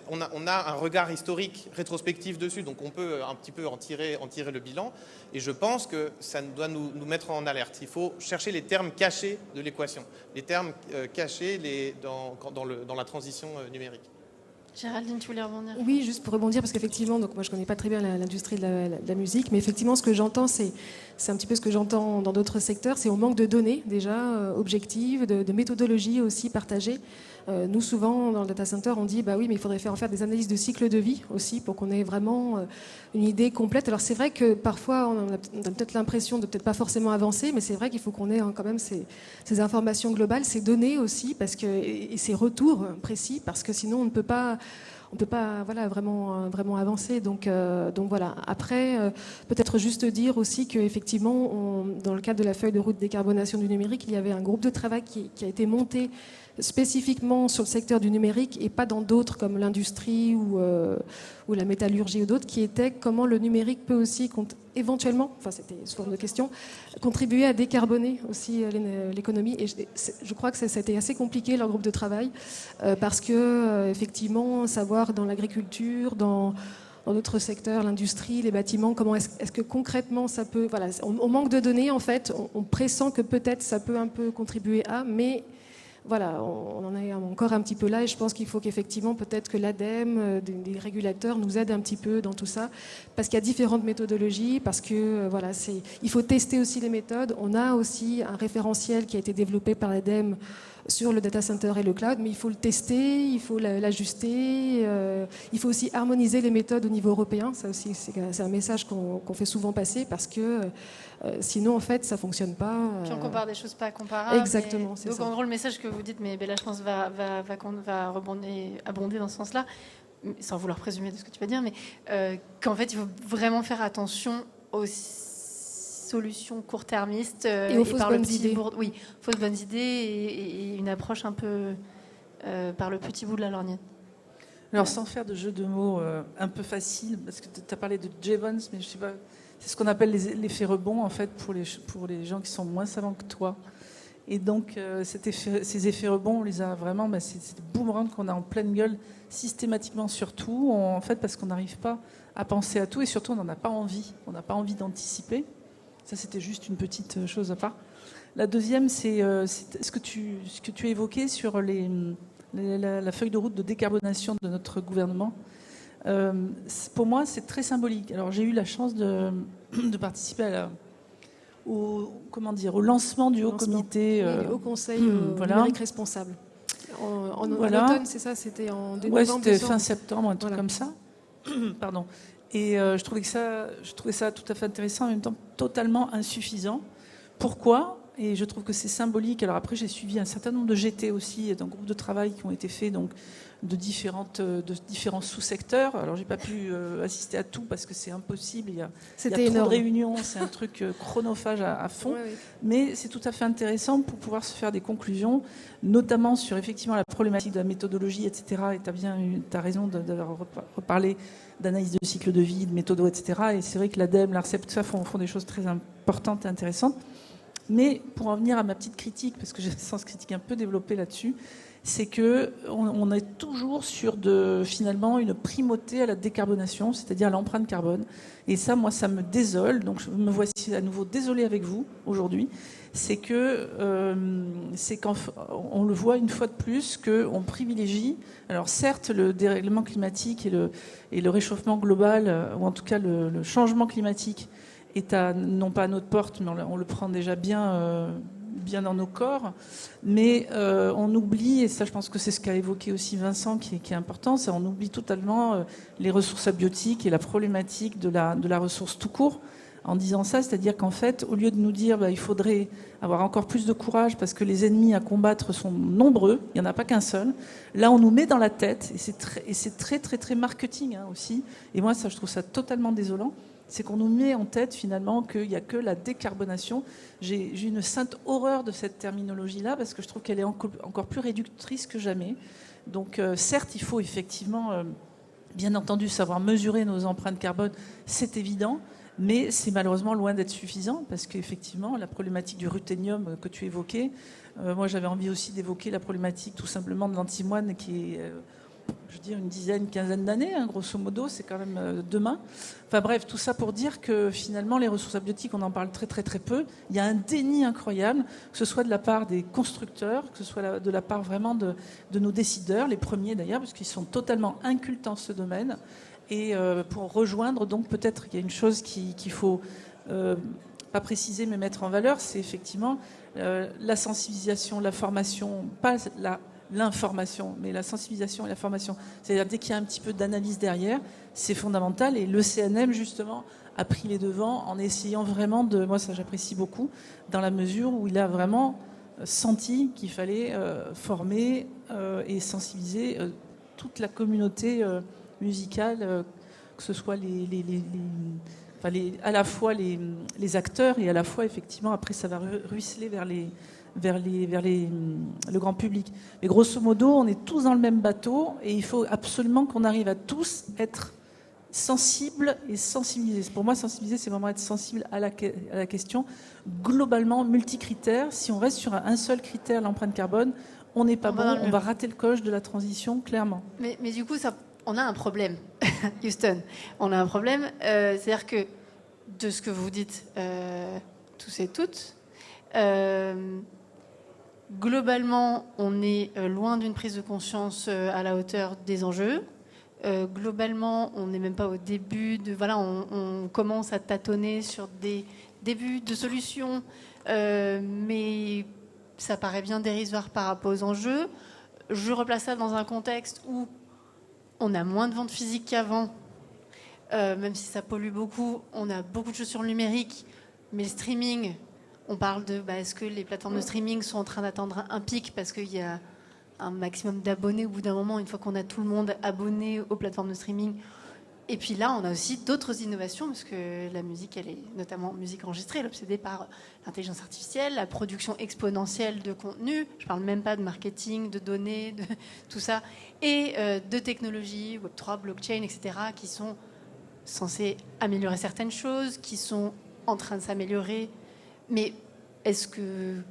on a un regard historique rétrospectif dessus, donc on peut un petit peu en tirer le bilan. Et je pense que ça doit nous mettre en alerte. Il faut chercher les termes cachés de l'équation, les termes cachés dans la transition numérique. Géraldine, tu voulais rebondir? Oui, juste pour rebondir, parce qu'effectivement, donc moi je ne connais pas très bien l'industrie de la musique, mais effectivement ce que j'entends, c'est un petit peu ce que j'entends dans d'autres secteurs, c'est au manque de données déjà objectives, de méthodologies aussi partagées. Nous souvent dans le data center on dit oui, mais il faudrait faire des analyses de cycle de vie aussi pour qu'on ait vraiment une idée complète. Alors c'est vrai que parfois on a peut-être l'impression de peut-être pas forcément avancer, mais c'est vrai qu'il faut qu'on ait quand même ces informations globales, ces données aussi, et ces retours précis, parce que sinon on ne peut pas vraiment avancer. Donc voilà. Après, peut-être juste dire aussi qu'effectivement, dans le cadre de la feuille de route décarbonation du numérique, il y avait un groupe de travail qui a été monté spécifiquement sur le secteur du numérique et pas dans d'autres comme l'industrie ou la métallurgie ou d'autres, qui était comment le numérique peut aussi éventuellement, c'était sous forme de question, contribuer à décarboner aussi l'économie. Et je crois que ça a été assez compliqué leur groupe de travail parce que effectivement, savoir dans l'agriculture, dans d'autres secteurs, l'industrie, les bâtiments, comment est-ce que concrètement ça peut... On manque de données en fait, on pressent que peut-être ça peut un peu contribuer à, mais voilà, on en est encore un petit peu là et je pense qu'il faut qu'effectivement peut-être que l'ADEME, des régulateurs nous aident un petit peu dans tout ça parce qu'il y a différentes méthodologies, parce que voilà, il faut tester aussi les méthodes. On a aussi un référentiel qui a été développé par l'ADEME sur le data center et le cloud, mais il faut le tester, il faut l'ajuster, il faut aussi harmoniser les méthodes au niveau européen. Ça aussi, c'est un message qu'on fait souvent passer parce que sinon, en fait, ça fonctionne pas. Puis on compare des choses pas comparables. Exactement, c'est donc, ça. en gros, le message que vous dites, mais Bella, je pense, va abonder dans ce sens-là, sans vouloir présumer de ce que tu vas dire, mais qu'en fait, il faut vraiment faire attention aux solutions court-termistes et aux fausses bonnes idées. Oui, fausses bonnes idées et une approche un peu par le petit bout de la lorgnette. Alors, sans faire de jeu de mots un peu facile, parce que tu as parlé de Jevons, mais je sais pas, c'est ce qu'on appelle l'effet rebond, en fait, pour les gens qui sont moins savants que toi. Et donc, ces effets rebonds, on les a vraiment, c'est des boomerangs qu'on a en pleine gueule systématiquement sur tout, en fait, parce qu'on n'arrive pas à penser à tout, et surtout, on n'en a pas envie. On n'a pas envie d'anticiper. Ça, c'était juste une petite chose à part. La deuxième, c'est ce que tu as évoqué sur la feuille de route de décarbonation de notre gouvernement. Pour moi, c'est très symbolique. Alors, j'ai eu la chance de participer au lancement du haut comité. Au conseil voilà. numérique responsable. En automne, c'est ça, c'était en novembre. Ouais, c'était fin septembre, un truc comme ça. Pardon. Et je trouvais ça tout à fait intéressant, en même temps totalement insuffisant. Pourquoi ? Et je trouve que c'est symbolique. Alors après, j'ai suivi un certain nombre de GT aussi, d'un groupe de travail qui ont été faits donc, de différents sous-secteurs. Alors j'ai pas pu assister à tout parce que c'est impossible. Il y a trop de réunions, c'est un truc chronophage à fond. Ouais, oui. Mais c'est tout à fait intéressant pour pouvoir se faire des conclusions, notamment sur effectivement la problématique de la méthodologie, etc. Et tu as raison d'avoir reparlé d'analyse de cycle de vie, de méthodo, etc. Et c'est vrai que l'ADEME, l'ARCEP, tout ça font des choses très importantes et intéressantes. Mais pour en venir à ma petite critique, parce que j'ai un sens critique un peu développé là-dessus, c'est qu'on est toujours sur finalement une primauté à la décarbonation, c'est-à-dire à l'empreinte carbone. Et ça, moi, ça me désole. Donc, je me voici à nouveau désolée avec vous aujourd'hui. C'est qu'on le voit une fois de plus qu'on privilégie. Alors, certes, le dérèglement climatique et le réchauffement global, ou en tout cas le changement climatique, est non pas à notre porte, mais on le prend déjà bien dans nos corps, mais on oublie, et ça je pense que c'est ce qu'a évoqué aussi Vincent qui est important, c'est on oublie totalement les ressources abiotiques et la problématique de la ressource tout court en disant ça, c'est-à-dire qu'en fait, au lieu de nous dire il faudrait avoir encore plus de courage parce que les ennemis à combattre sont nombreux, il n'y en a pas qu'un seul, là on nous met dans la tête, et c'est très très très marketing aussi, et moi ça je trouve ça totalement désolant, c'est qu'on nous met en tête finalement qu'il n'y a que la décarbonation. J'ai une sainte horreur de cette terminologie-là parce que je trouve qu'elle est encore plus réductrice que jamais. Donc certes, il faut effectivement, bien entendu, savoir mesurer nos empreintes carbone, c'est évident, mais c'est malheureusement loin d'être suffisant parce qu'effectivement, la problématique du ruthénium que tu évoquais, moi j'avais envie aussi d'évoquer la problématique tout simplement de l'antimoine qui est... je veux dire une quinzaine d'années, grosso modo, c'est quand même demain. Enfin bref, tout ça pour dire que finalement, les ressources abiotiques, on en parle très très très peu. Il y a un déni incroyable, que ce soit de la part des constructeurs, que ce soit de la part vraiment de nos décideurs, les premiers d'ailleurs, parce qu'ils sont totalement incultes en ce domaine. Et pour rejoindre, donc peut-être qu'il y a une chose qu'il faut pas préciser mais mettre en valeur, c'est effectivement la sensibilisation, la formation, pas l'information, mais la sensibilisation et la formation. C'est-à-dire dès qu'il y a un petit peu d'analyse derrière, c'est fondamental. Et le CNM, justement, a pris les devants en essayant vraiment moi ça j'apprécie beaucoup, dans la mesure où il a vraiment senti qu'il fallait former et sensibiliser toute la communauté musicale, que ce soit à la fois les acteurs et à la fois, effectivement, après ça va ruisseler vers le grand public. Mais grosso modo, on est tous dans le même bateau et il faut absolument qu'on arrive à tous être sensibles et sensibilisés. Pour moi, sensibiliser, c'est vraiment être sensible à la question globalement multicritère. Si on reste sur un seul critère, l'empreinte carbone, on n'est pas bon, on va rater le coche de la transition, clairement. Mais du coup, on a un problème, Houston. On a un problème, c'est-à-dire que de ce que vous dites tous et toutes, globalement, on est loin d'une prise de conscience à la hauteur des enjeux. Globalement, on n'est même pas au début de... Voilà, on commence à tâtonner sur des débuts de solutions, mais ça paraît bien dérisoire par rapport aux enjeux. Je replace ça dans un contexte où on a moins de ventes physiques qu'avant, même si ça pollue beaucoup. On a beaucoup de choses sur le numérique, mais le streaming... On parle de est-ce que les plateformes de streaming sont en train d'atteindre un pic parce qu'il y a un maximum d'abonnés au bout d'un moment, une fois qu'on a tout le monde abonné aux plateformes de streaming. Et puis là, on a aussi d'autres innovations parce que la musique, elle est notamment musique enregistrée, elle est obsédée par l'intelligence artificielle, la production exponentielle de contenu. Je ne parle même pas de marketing, de données, de tout ça. Et de technologies, Web3, blockchain, etc., qui sont censées améliorer certaines choses, qui sont en train de s'améliorer. Mais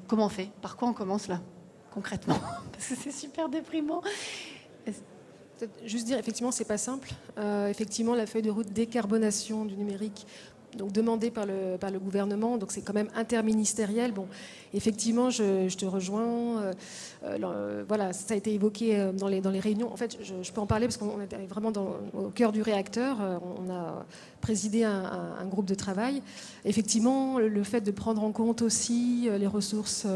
comment on fait? Par quoi on commence là, concrètement? Parce que c'est super déprimant. Peut-être juste dire, effectivement, c'est pas simple. Effectivement, la feuille de route décarbonation du numérique, donc demandée par le gouvernement, donc c'est quand même interministériel. Bon, effectivement, je te rejoins. Voilà, ça a été évoqué dans les réunions. En fait, je peux en parler parce qu'on est vraiment au cœur du réacteur. On a présidé un groupe de travail. Effectivement, le fait de prendre en compte aussi les ressources,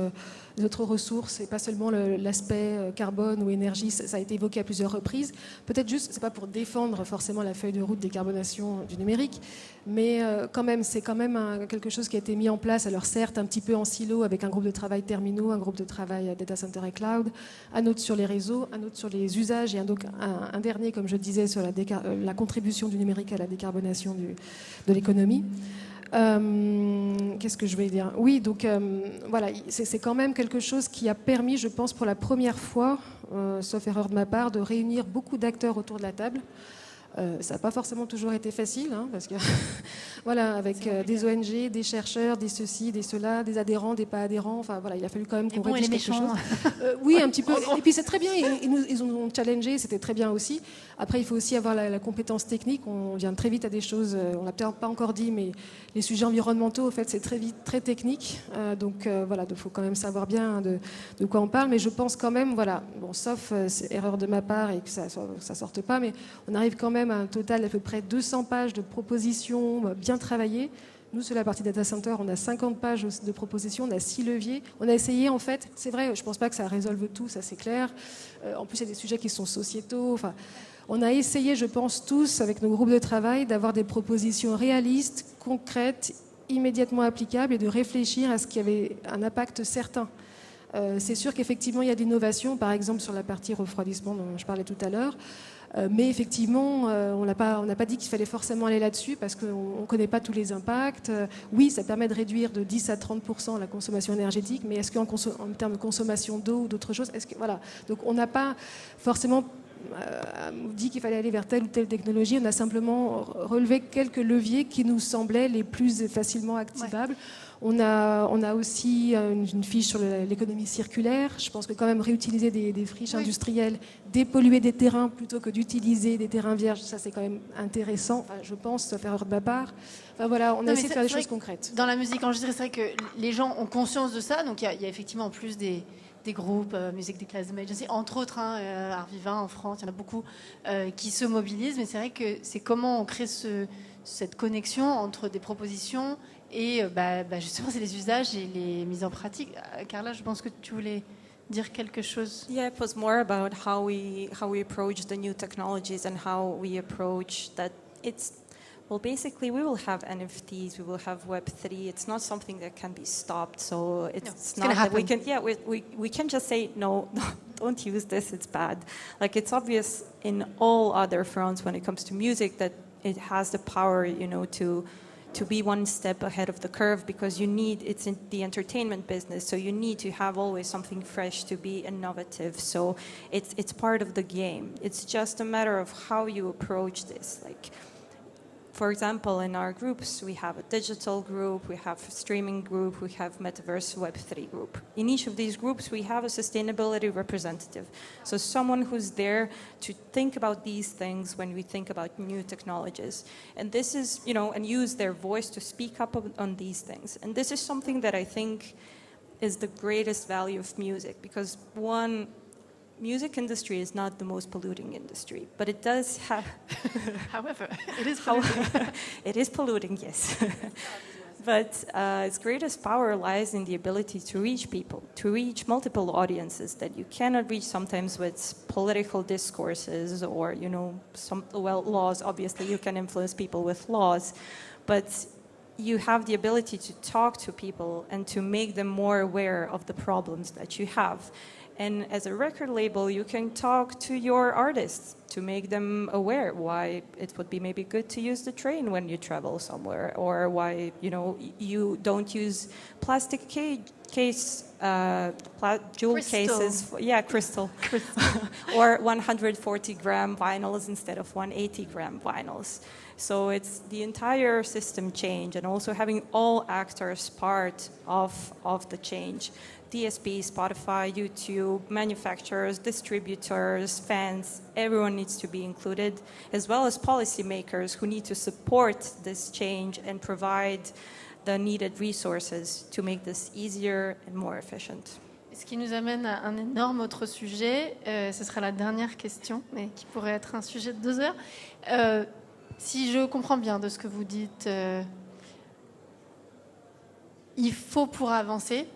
les autres ressources, et pas seulement l'aspect carbone ou énergie, ça a été évoqué à plusieurs reprises. Peut-être juste, c'est pas pour défendre forcément la feuille de route décarbonation du numérique, mais quand même, c'est quand même quelque chose qui a été mis en place. Alors certes, un petit peu en silo avec un groupe de travail terminaux, un groupe de travail data center et cloud, un autre sur les réseaux, un autre sur les usages et un dernier, comme je disais, sur la contribution du numérique à la décarbonation de l'économie. Qu'est-ce que je vais dire? Oui, donc voilà, c'est quand même quelque chose qui a permis, je pense, pour la première fois, sauf erreur de ma part, de réunir beaucoup d'acteurs autour de la table. Ça n'a pas forcément toujours été facile, hein, parce que voilà, avec des ONG, des chercheurs, des ceci, des cela, des adhérents, des pas adhérents. Enfin voilà, il a fallu quand même qu'on rédige quelque chose. Oui, un petit peu. Et puis c'est très bien. Ils ont challengé, c'était très bien aussi. Après, il faut aussi avoir la compétence technique. On vient très vite à des choses. On l'a peut-être pas encore dit, mais les sujets environnementaux, au fait, c'est très vite, très technique. Donc voilà, il faut quand même savoir bien de quoi on parle. Mais je pense quand même, voilà, bon, sauf erreur de ma part et que ça sorte pas, mais on arrive quand même à un total d'à peu près 200 pages de propositions bien travaillées. Nous, sur la partie data center, on a 50 pages de propositions, on a 6 leviers. On a essayé, en fait, c'est vrai, je ne pense pas que ça résolve tout, ça c'est clair. En plus, il y a des sujets qui sont sociétaux. Enfin, on a essayé, je pense, tous, avec nos groupes de travail, d'avoir des propositions réalistes, concrètes, immédiatement applicables et de réfléchir à ce qui avait un impact certain. C'est sûr qu'effectivement, il y a d'innovations, par exemple sur la partie refroidissement dont je parlais tout à l'heure. Mais effectivement, on n'a pas dit qu'il fallait forcément aller là-dessus parce qu'on ne connaît pas tous les impacts. Oui, ça permet de réduire de 10 à 30% la consommation énergétique, mais est-ce qu'en termes de consommation d'eau ou d'autres choses, voilà. Donc on n'a pas forcément dit qu'il fallait aller vers telle ou telle technologie. On a simplement relevé quelques leviers qui nous semblaient les plus facilement activables. Ouais. On a aussi une fiche sur l'économie circulaire. Je pense que quand même réutiliser des friches industrielles, dépolluer des terrains plutôt que d'utiliser des terrains vierges, ça c'est quand même intéressant. Enfin, je pense, sauf erreur de ma part. Enfin, voilà, on a essayé de faire des choses concrètes. Dans la musique enregistrée, c'est vrai que les gens ont conscience de ça. Donc il y a effectivement en plus des groupes, musique des classes d'emergency, entre autres, Art Vivant en France, il y en a beaucoup qui se mobilisent. Mais c'est vrai que c'est comment on crée cette connexion entre des propositions et justement, c'est les usages et les mises en pratique. Carla, je pense que tu voulais dire quelque chose. Yeah, it was more about how we approach the new technologies and how we approach that. Well, basically, we will have NFTs, we will have Web3. It's not something that can be stopped. So it's not that we can. Yeah, we can just say no, don't use this. It's bad. Like it's obvious in all other fronts when it comes to music that it has the power, to be one step ahead of the curve because it's in the entertainment business, so you need to have always something fresh to be innovative. So it's part of the game. It's just a matter of how you approach this. Like, for example, in our groups, we have a digital group, we have a streaming group, we have Metaverse Web3 group. In each of these groups, we have a sustainability representative. So someone who's there to think about these things when we think about new technologies. And this is, and use their voice to speak up on these things. And this is something that I think is the greatest value of music, because one, music industry is not the most polluting industry, but it does have However, it is polluting. it is polluting, yes. But its greatest power lies in the ability to reach people, to reach multiple audiences that you cannot reach sometimes with political discourses or, you know, laws. Obviously, you can influence people with laws, but you have the ability to talk to people and to make them more aware of the problems that you have. And as a record label, you can talk to your artists to make them aware why it would be maybe good to use the train when you travel somewhere, or why, you know, you don't use plastic jewel cases. Crystal. Or 140-gram vinyls instead of 180-gram vinyls. So it's the entire system change, and also having all actors part of the change. DSP, Spotify, YouTube, manufacturers, distributors, fans, everyone needs to be included, as well as policymakers who need to support this change and provide the needed resources to make this easier and more efficient. Ce qui nous amène à un énorme autre sujet, ce sera la dernière question, mais qui pourrait être un sujet de 2 heures. Si je comprends bien de ce que vous dites, il faut pour avancer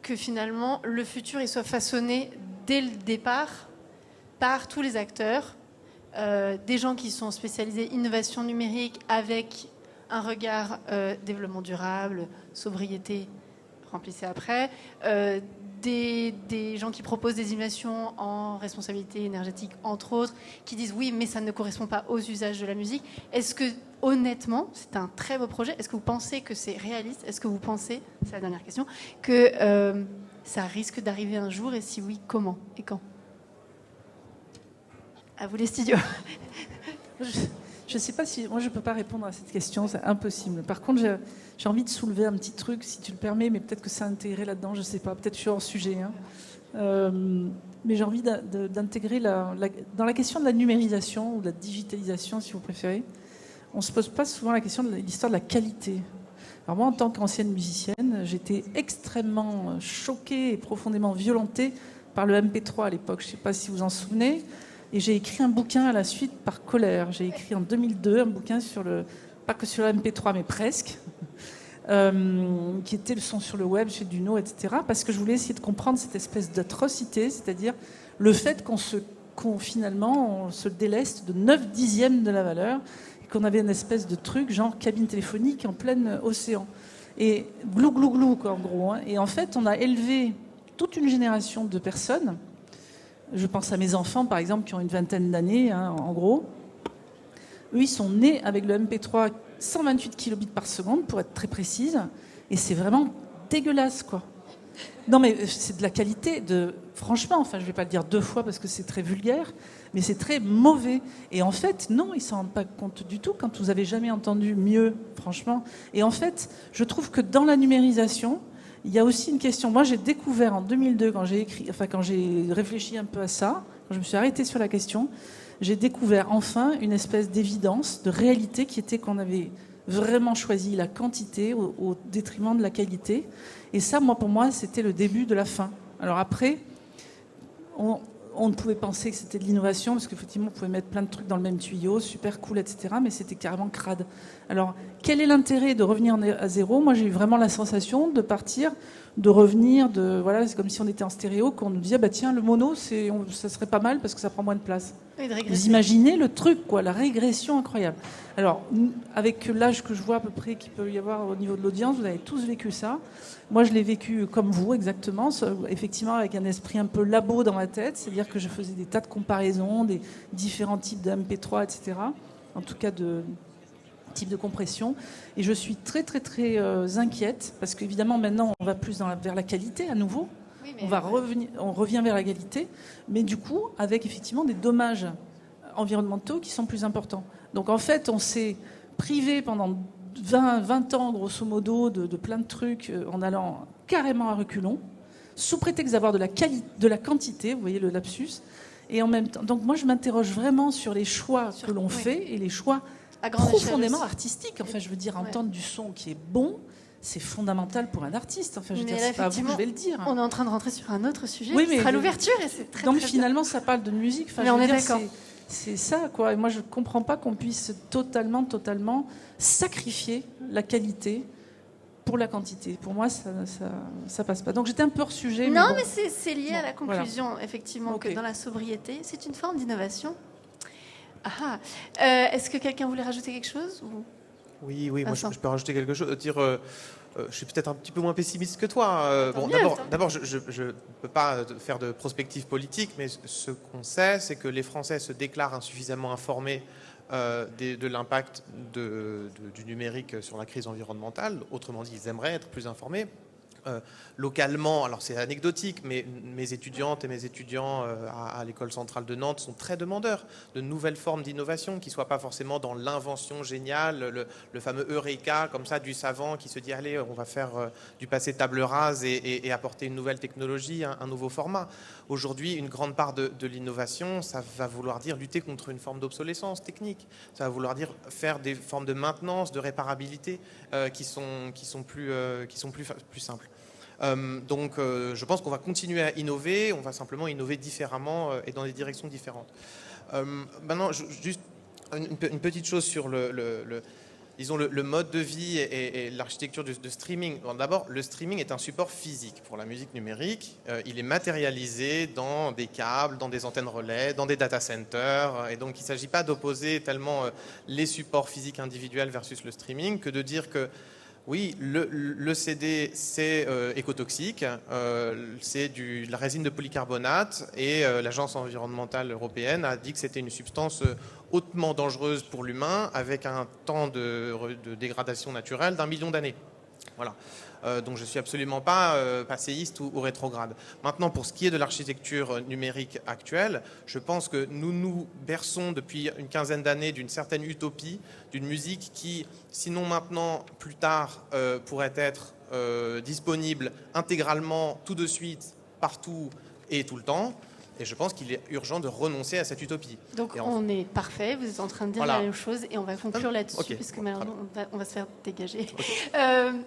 que finalement le futur il soit façonné dès le départ par tous les acteurs, des gens qui sont spécialisés innovation numérique avec un regard développement durable, sobriété, remplissez après, des gens qui proposent des innovations en responsabilité énergétique, entre autres, qui disent oui, mais ça ne correspond pas aux usages de la musique. Est-ce que, honnêtement, c'est un très beau projet, est-ce que vous pensez que c'est réaliste? Est-ce que vous pensez, c'est la dernière question, que ça risque d'arriver un jour, et si oui, comment et quand? À vous les studios. Je ne sais pas si... Moi, je ne peux pas répondre à cette question, c'est impossible. Par contre, j'ai envie de soulever un petit truc, si tu le permets, mais peut-être que c'est intégré là-dedans, je ne sais pas. Peut-être que je suis hors sujet. Mais j'ai envie d'intégrer dans la question de la numérisation ou de la digitalisation, si vous préférez. On ne se pose pas souvent la question de l'histoire de la qualité. Alors moi, en tant qu'ancienne musicienne, j'étais extrêmement choquée et profondément violentée par le MP3 à l'époque. Je ne sais pas si vous en souvenez. Et j'ai écrit un bouquin à la suite par colère. J'ai écrit en 2002 un bouquin pas que sur le MP3, mais presque, qui était le son sur le web chez Duno, etc. Parce que je voulais essayer de comprendre cette espèce d'atrocité, c'est-à-dire le fait qu'on finalement on se déleste de 9/10 de la valeur, et qu'on avait une espèce de truc genre cabine téléphonique en plein océan. Et glou, glou, glou, quoi, en gros. Hein. Et en fait, on a élevé toute une génération de personnes. Je pense à mes enfants, par exemple, qui ont une vingtaine d'années, hein, en gros. Eux, ils sont nés avec le MP3 128 kilobits par seconde, pour être très précise. Et c'est vraiment dégueulasse, quoi. Non, mais c'est de la qualité, franchement, enfin, je ne vais pas le dire 2 fois parce que c'est très vulgaire, mais c'est très mauvais. Et en fait, non, ils ne s'en rendent pas compte du tout quand vous n'avez jamais entendu mieux, franchement. Et en fait, je trouve que dans la numérisation, il y a aussi une question. Moi, j'ai découvert en 2002, quand j'ai réfléchi un peu à ça, quand je me suis arrêtée sur la question, j'ai découvert enfin une espèce d'évidence, de réalité qui était qu'on avait vraiment choisi la quantité au détriment de la qualité. Et ça, pour moi, c'était le début de la fin. Alors après, on ne pouvait penser que c'était de l'innovation, parce qu'effectivement, on pouvait mettre plein de trucs dans le même tuyau, super cool, etc. Mais c'était carrément crade. Alors, quel est l'intérêt de revenir à zéro? Moi, j'ai eu vraiment la sensation de partir, de revenir, voilà, c'est comme si on était en stéréo, qu'on nous disait, bah tiens, le mono, ça serait pas mal parce que ça prend moins de place. Vous imaginez le truc, quoi, la régression incroyable. Alors, avec l'âge que je vois à peu près qu'il peut y avoir au niveau de l'audience, vous avez tous vécu ça. Moi, je l'ai vécu comme vous, exactement, effectivement avec un esprit un peu labo dans ma tête, c'est-à-dire que je faisais des tas de comparaisons, des différents types de MP3, etc., en tout cas de type de compression. Et je suis très, très, très inquiète, parce qu'évidemment, maintenant, on va plus vers la qualité à nouveau. Oui, on revient vers la qualité, mais du coup, avec effectivement des dommages environnementaux qui sont plus importants. Donc en fait, on s'est privé pendant 20 ans, grosso modo, de plein de trucs, en allant carrément à reculons, sous prétexte d'avoir de la quantité, vous voyez le lapsus, et en même temps. Donc moi, je m'interroge vraiment sur les choix que l'on fait, et les choix profondément artistiques. Enfin, je veux dire, entendre du son qui est bon, c'est fondamental pour un artiste. Enfin, je veux Mais dire, là, c'est pas à vous que je vais le dire. On est en train de rentrer sur un autre sujet, Oui, qui mais sera l'ouverture, et c'est très, donc très finalement, ça parle de musique. Enfin, Mais je veux on est dire, d'accord. c'est ça, quoi. Et moi, je ne comprends pas qu'on puisse totalement sacrifier la qualité pour la quantité. Pour moi, ça passe pas. Donc j'étais un peu hors sujet. Non, bon. mais c'est lié Bon, à la conclusion, voilà. effectivement, Ok. que dans la sobriété, c'est une forme d'innovation. Ah, est-ce que quelqu'un voulait rajouter quelque chose ou... Oui, moi Vincent. je peux rajouter quelque chose. Je suis peut-être un petit peu moins pessimiste que toi. Tant Bon, mieux, d'abord, je ne peux pas faire de prospective politique, mais ce qu'on sait, c'est que les Français se déclarent insuffisamment informés de l'impact du numérique sur la crise environnementale. Autrement dit, ils aimeraient être plus informés. Localement, alors c'est anecdotique, mais mes étudiantes et mes étudiants à l'école centrale de Nantes sont très demandeurs de nouvelles formes d'innovation qui ne soient pas forcément dans l'invention géniale, le fameux Eureka, comme ça, du savant qui se dit allez, on va faire du passé table rase et apporter une nouvelle technologie, un nouveau format. Aujourd'hui, une grande part de l'innovation, ça va vouloir dire lutter contre une forme d'obsolescence technique. Ça va vouloir dire faire des formes de maintenance, de réparabilité qui sont plus simples. Donc je pense qu'on va continuer à innover, on va simplement innover différemment et dans des directions différentes. Maintenant, juste une petite chose sur disons le mode de vie et l'architecture de streaming. Bon, d'abord, le streaming est un support physique pour la musique numérique. Il est matérialisé dans des câbles, dans des antennes relais, dans des data centers. Et donc, il ne s'agit pas d'opposer tellement les supports physiques individuels versus le streaming que de dire que oui, le CD, c'est écotoxique, c'est de la résine de polycarbonate et l'Agence environnementale européenne a dit que c'était une substance hautement dangereuse pour l'humain avec un temps de dégradation naturelle d'1 million d'années. Voilà. Donc je ne suis absolument pas passéiste ou rétrograde. Maintenant, pour ce qui est de l'architecture numérique actuelle, je pense que nous nous berçons depuis une quinzaine d'années d'une certaine utopie, d'une musique qui, sinon maintenant, plus tard, pourrait être disponible intégralement, tout de suite, partout et tout le temps. Et je pense qu'il est urgent de renoncer à cette utopie. Donc on est parfait, vous êtes en train de dire Voilà. la même chose et on va conclure là-dessus, Ok. puisque malheureusement on va se faire dégager. Ok.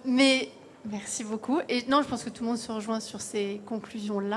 Mais merci beaucoup. Et non, je pense que tout le monde se rejoint sur ces conclusions-là.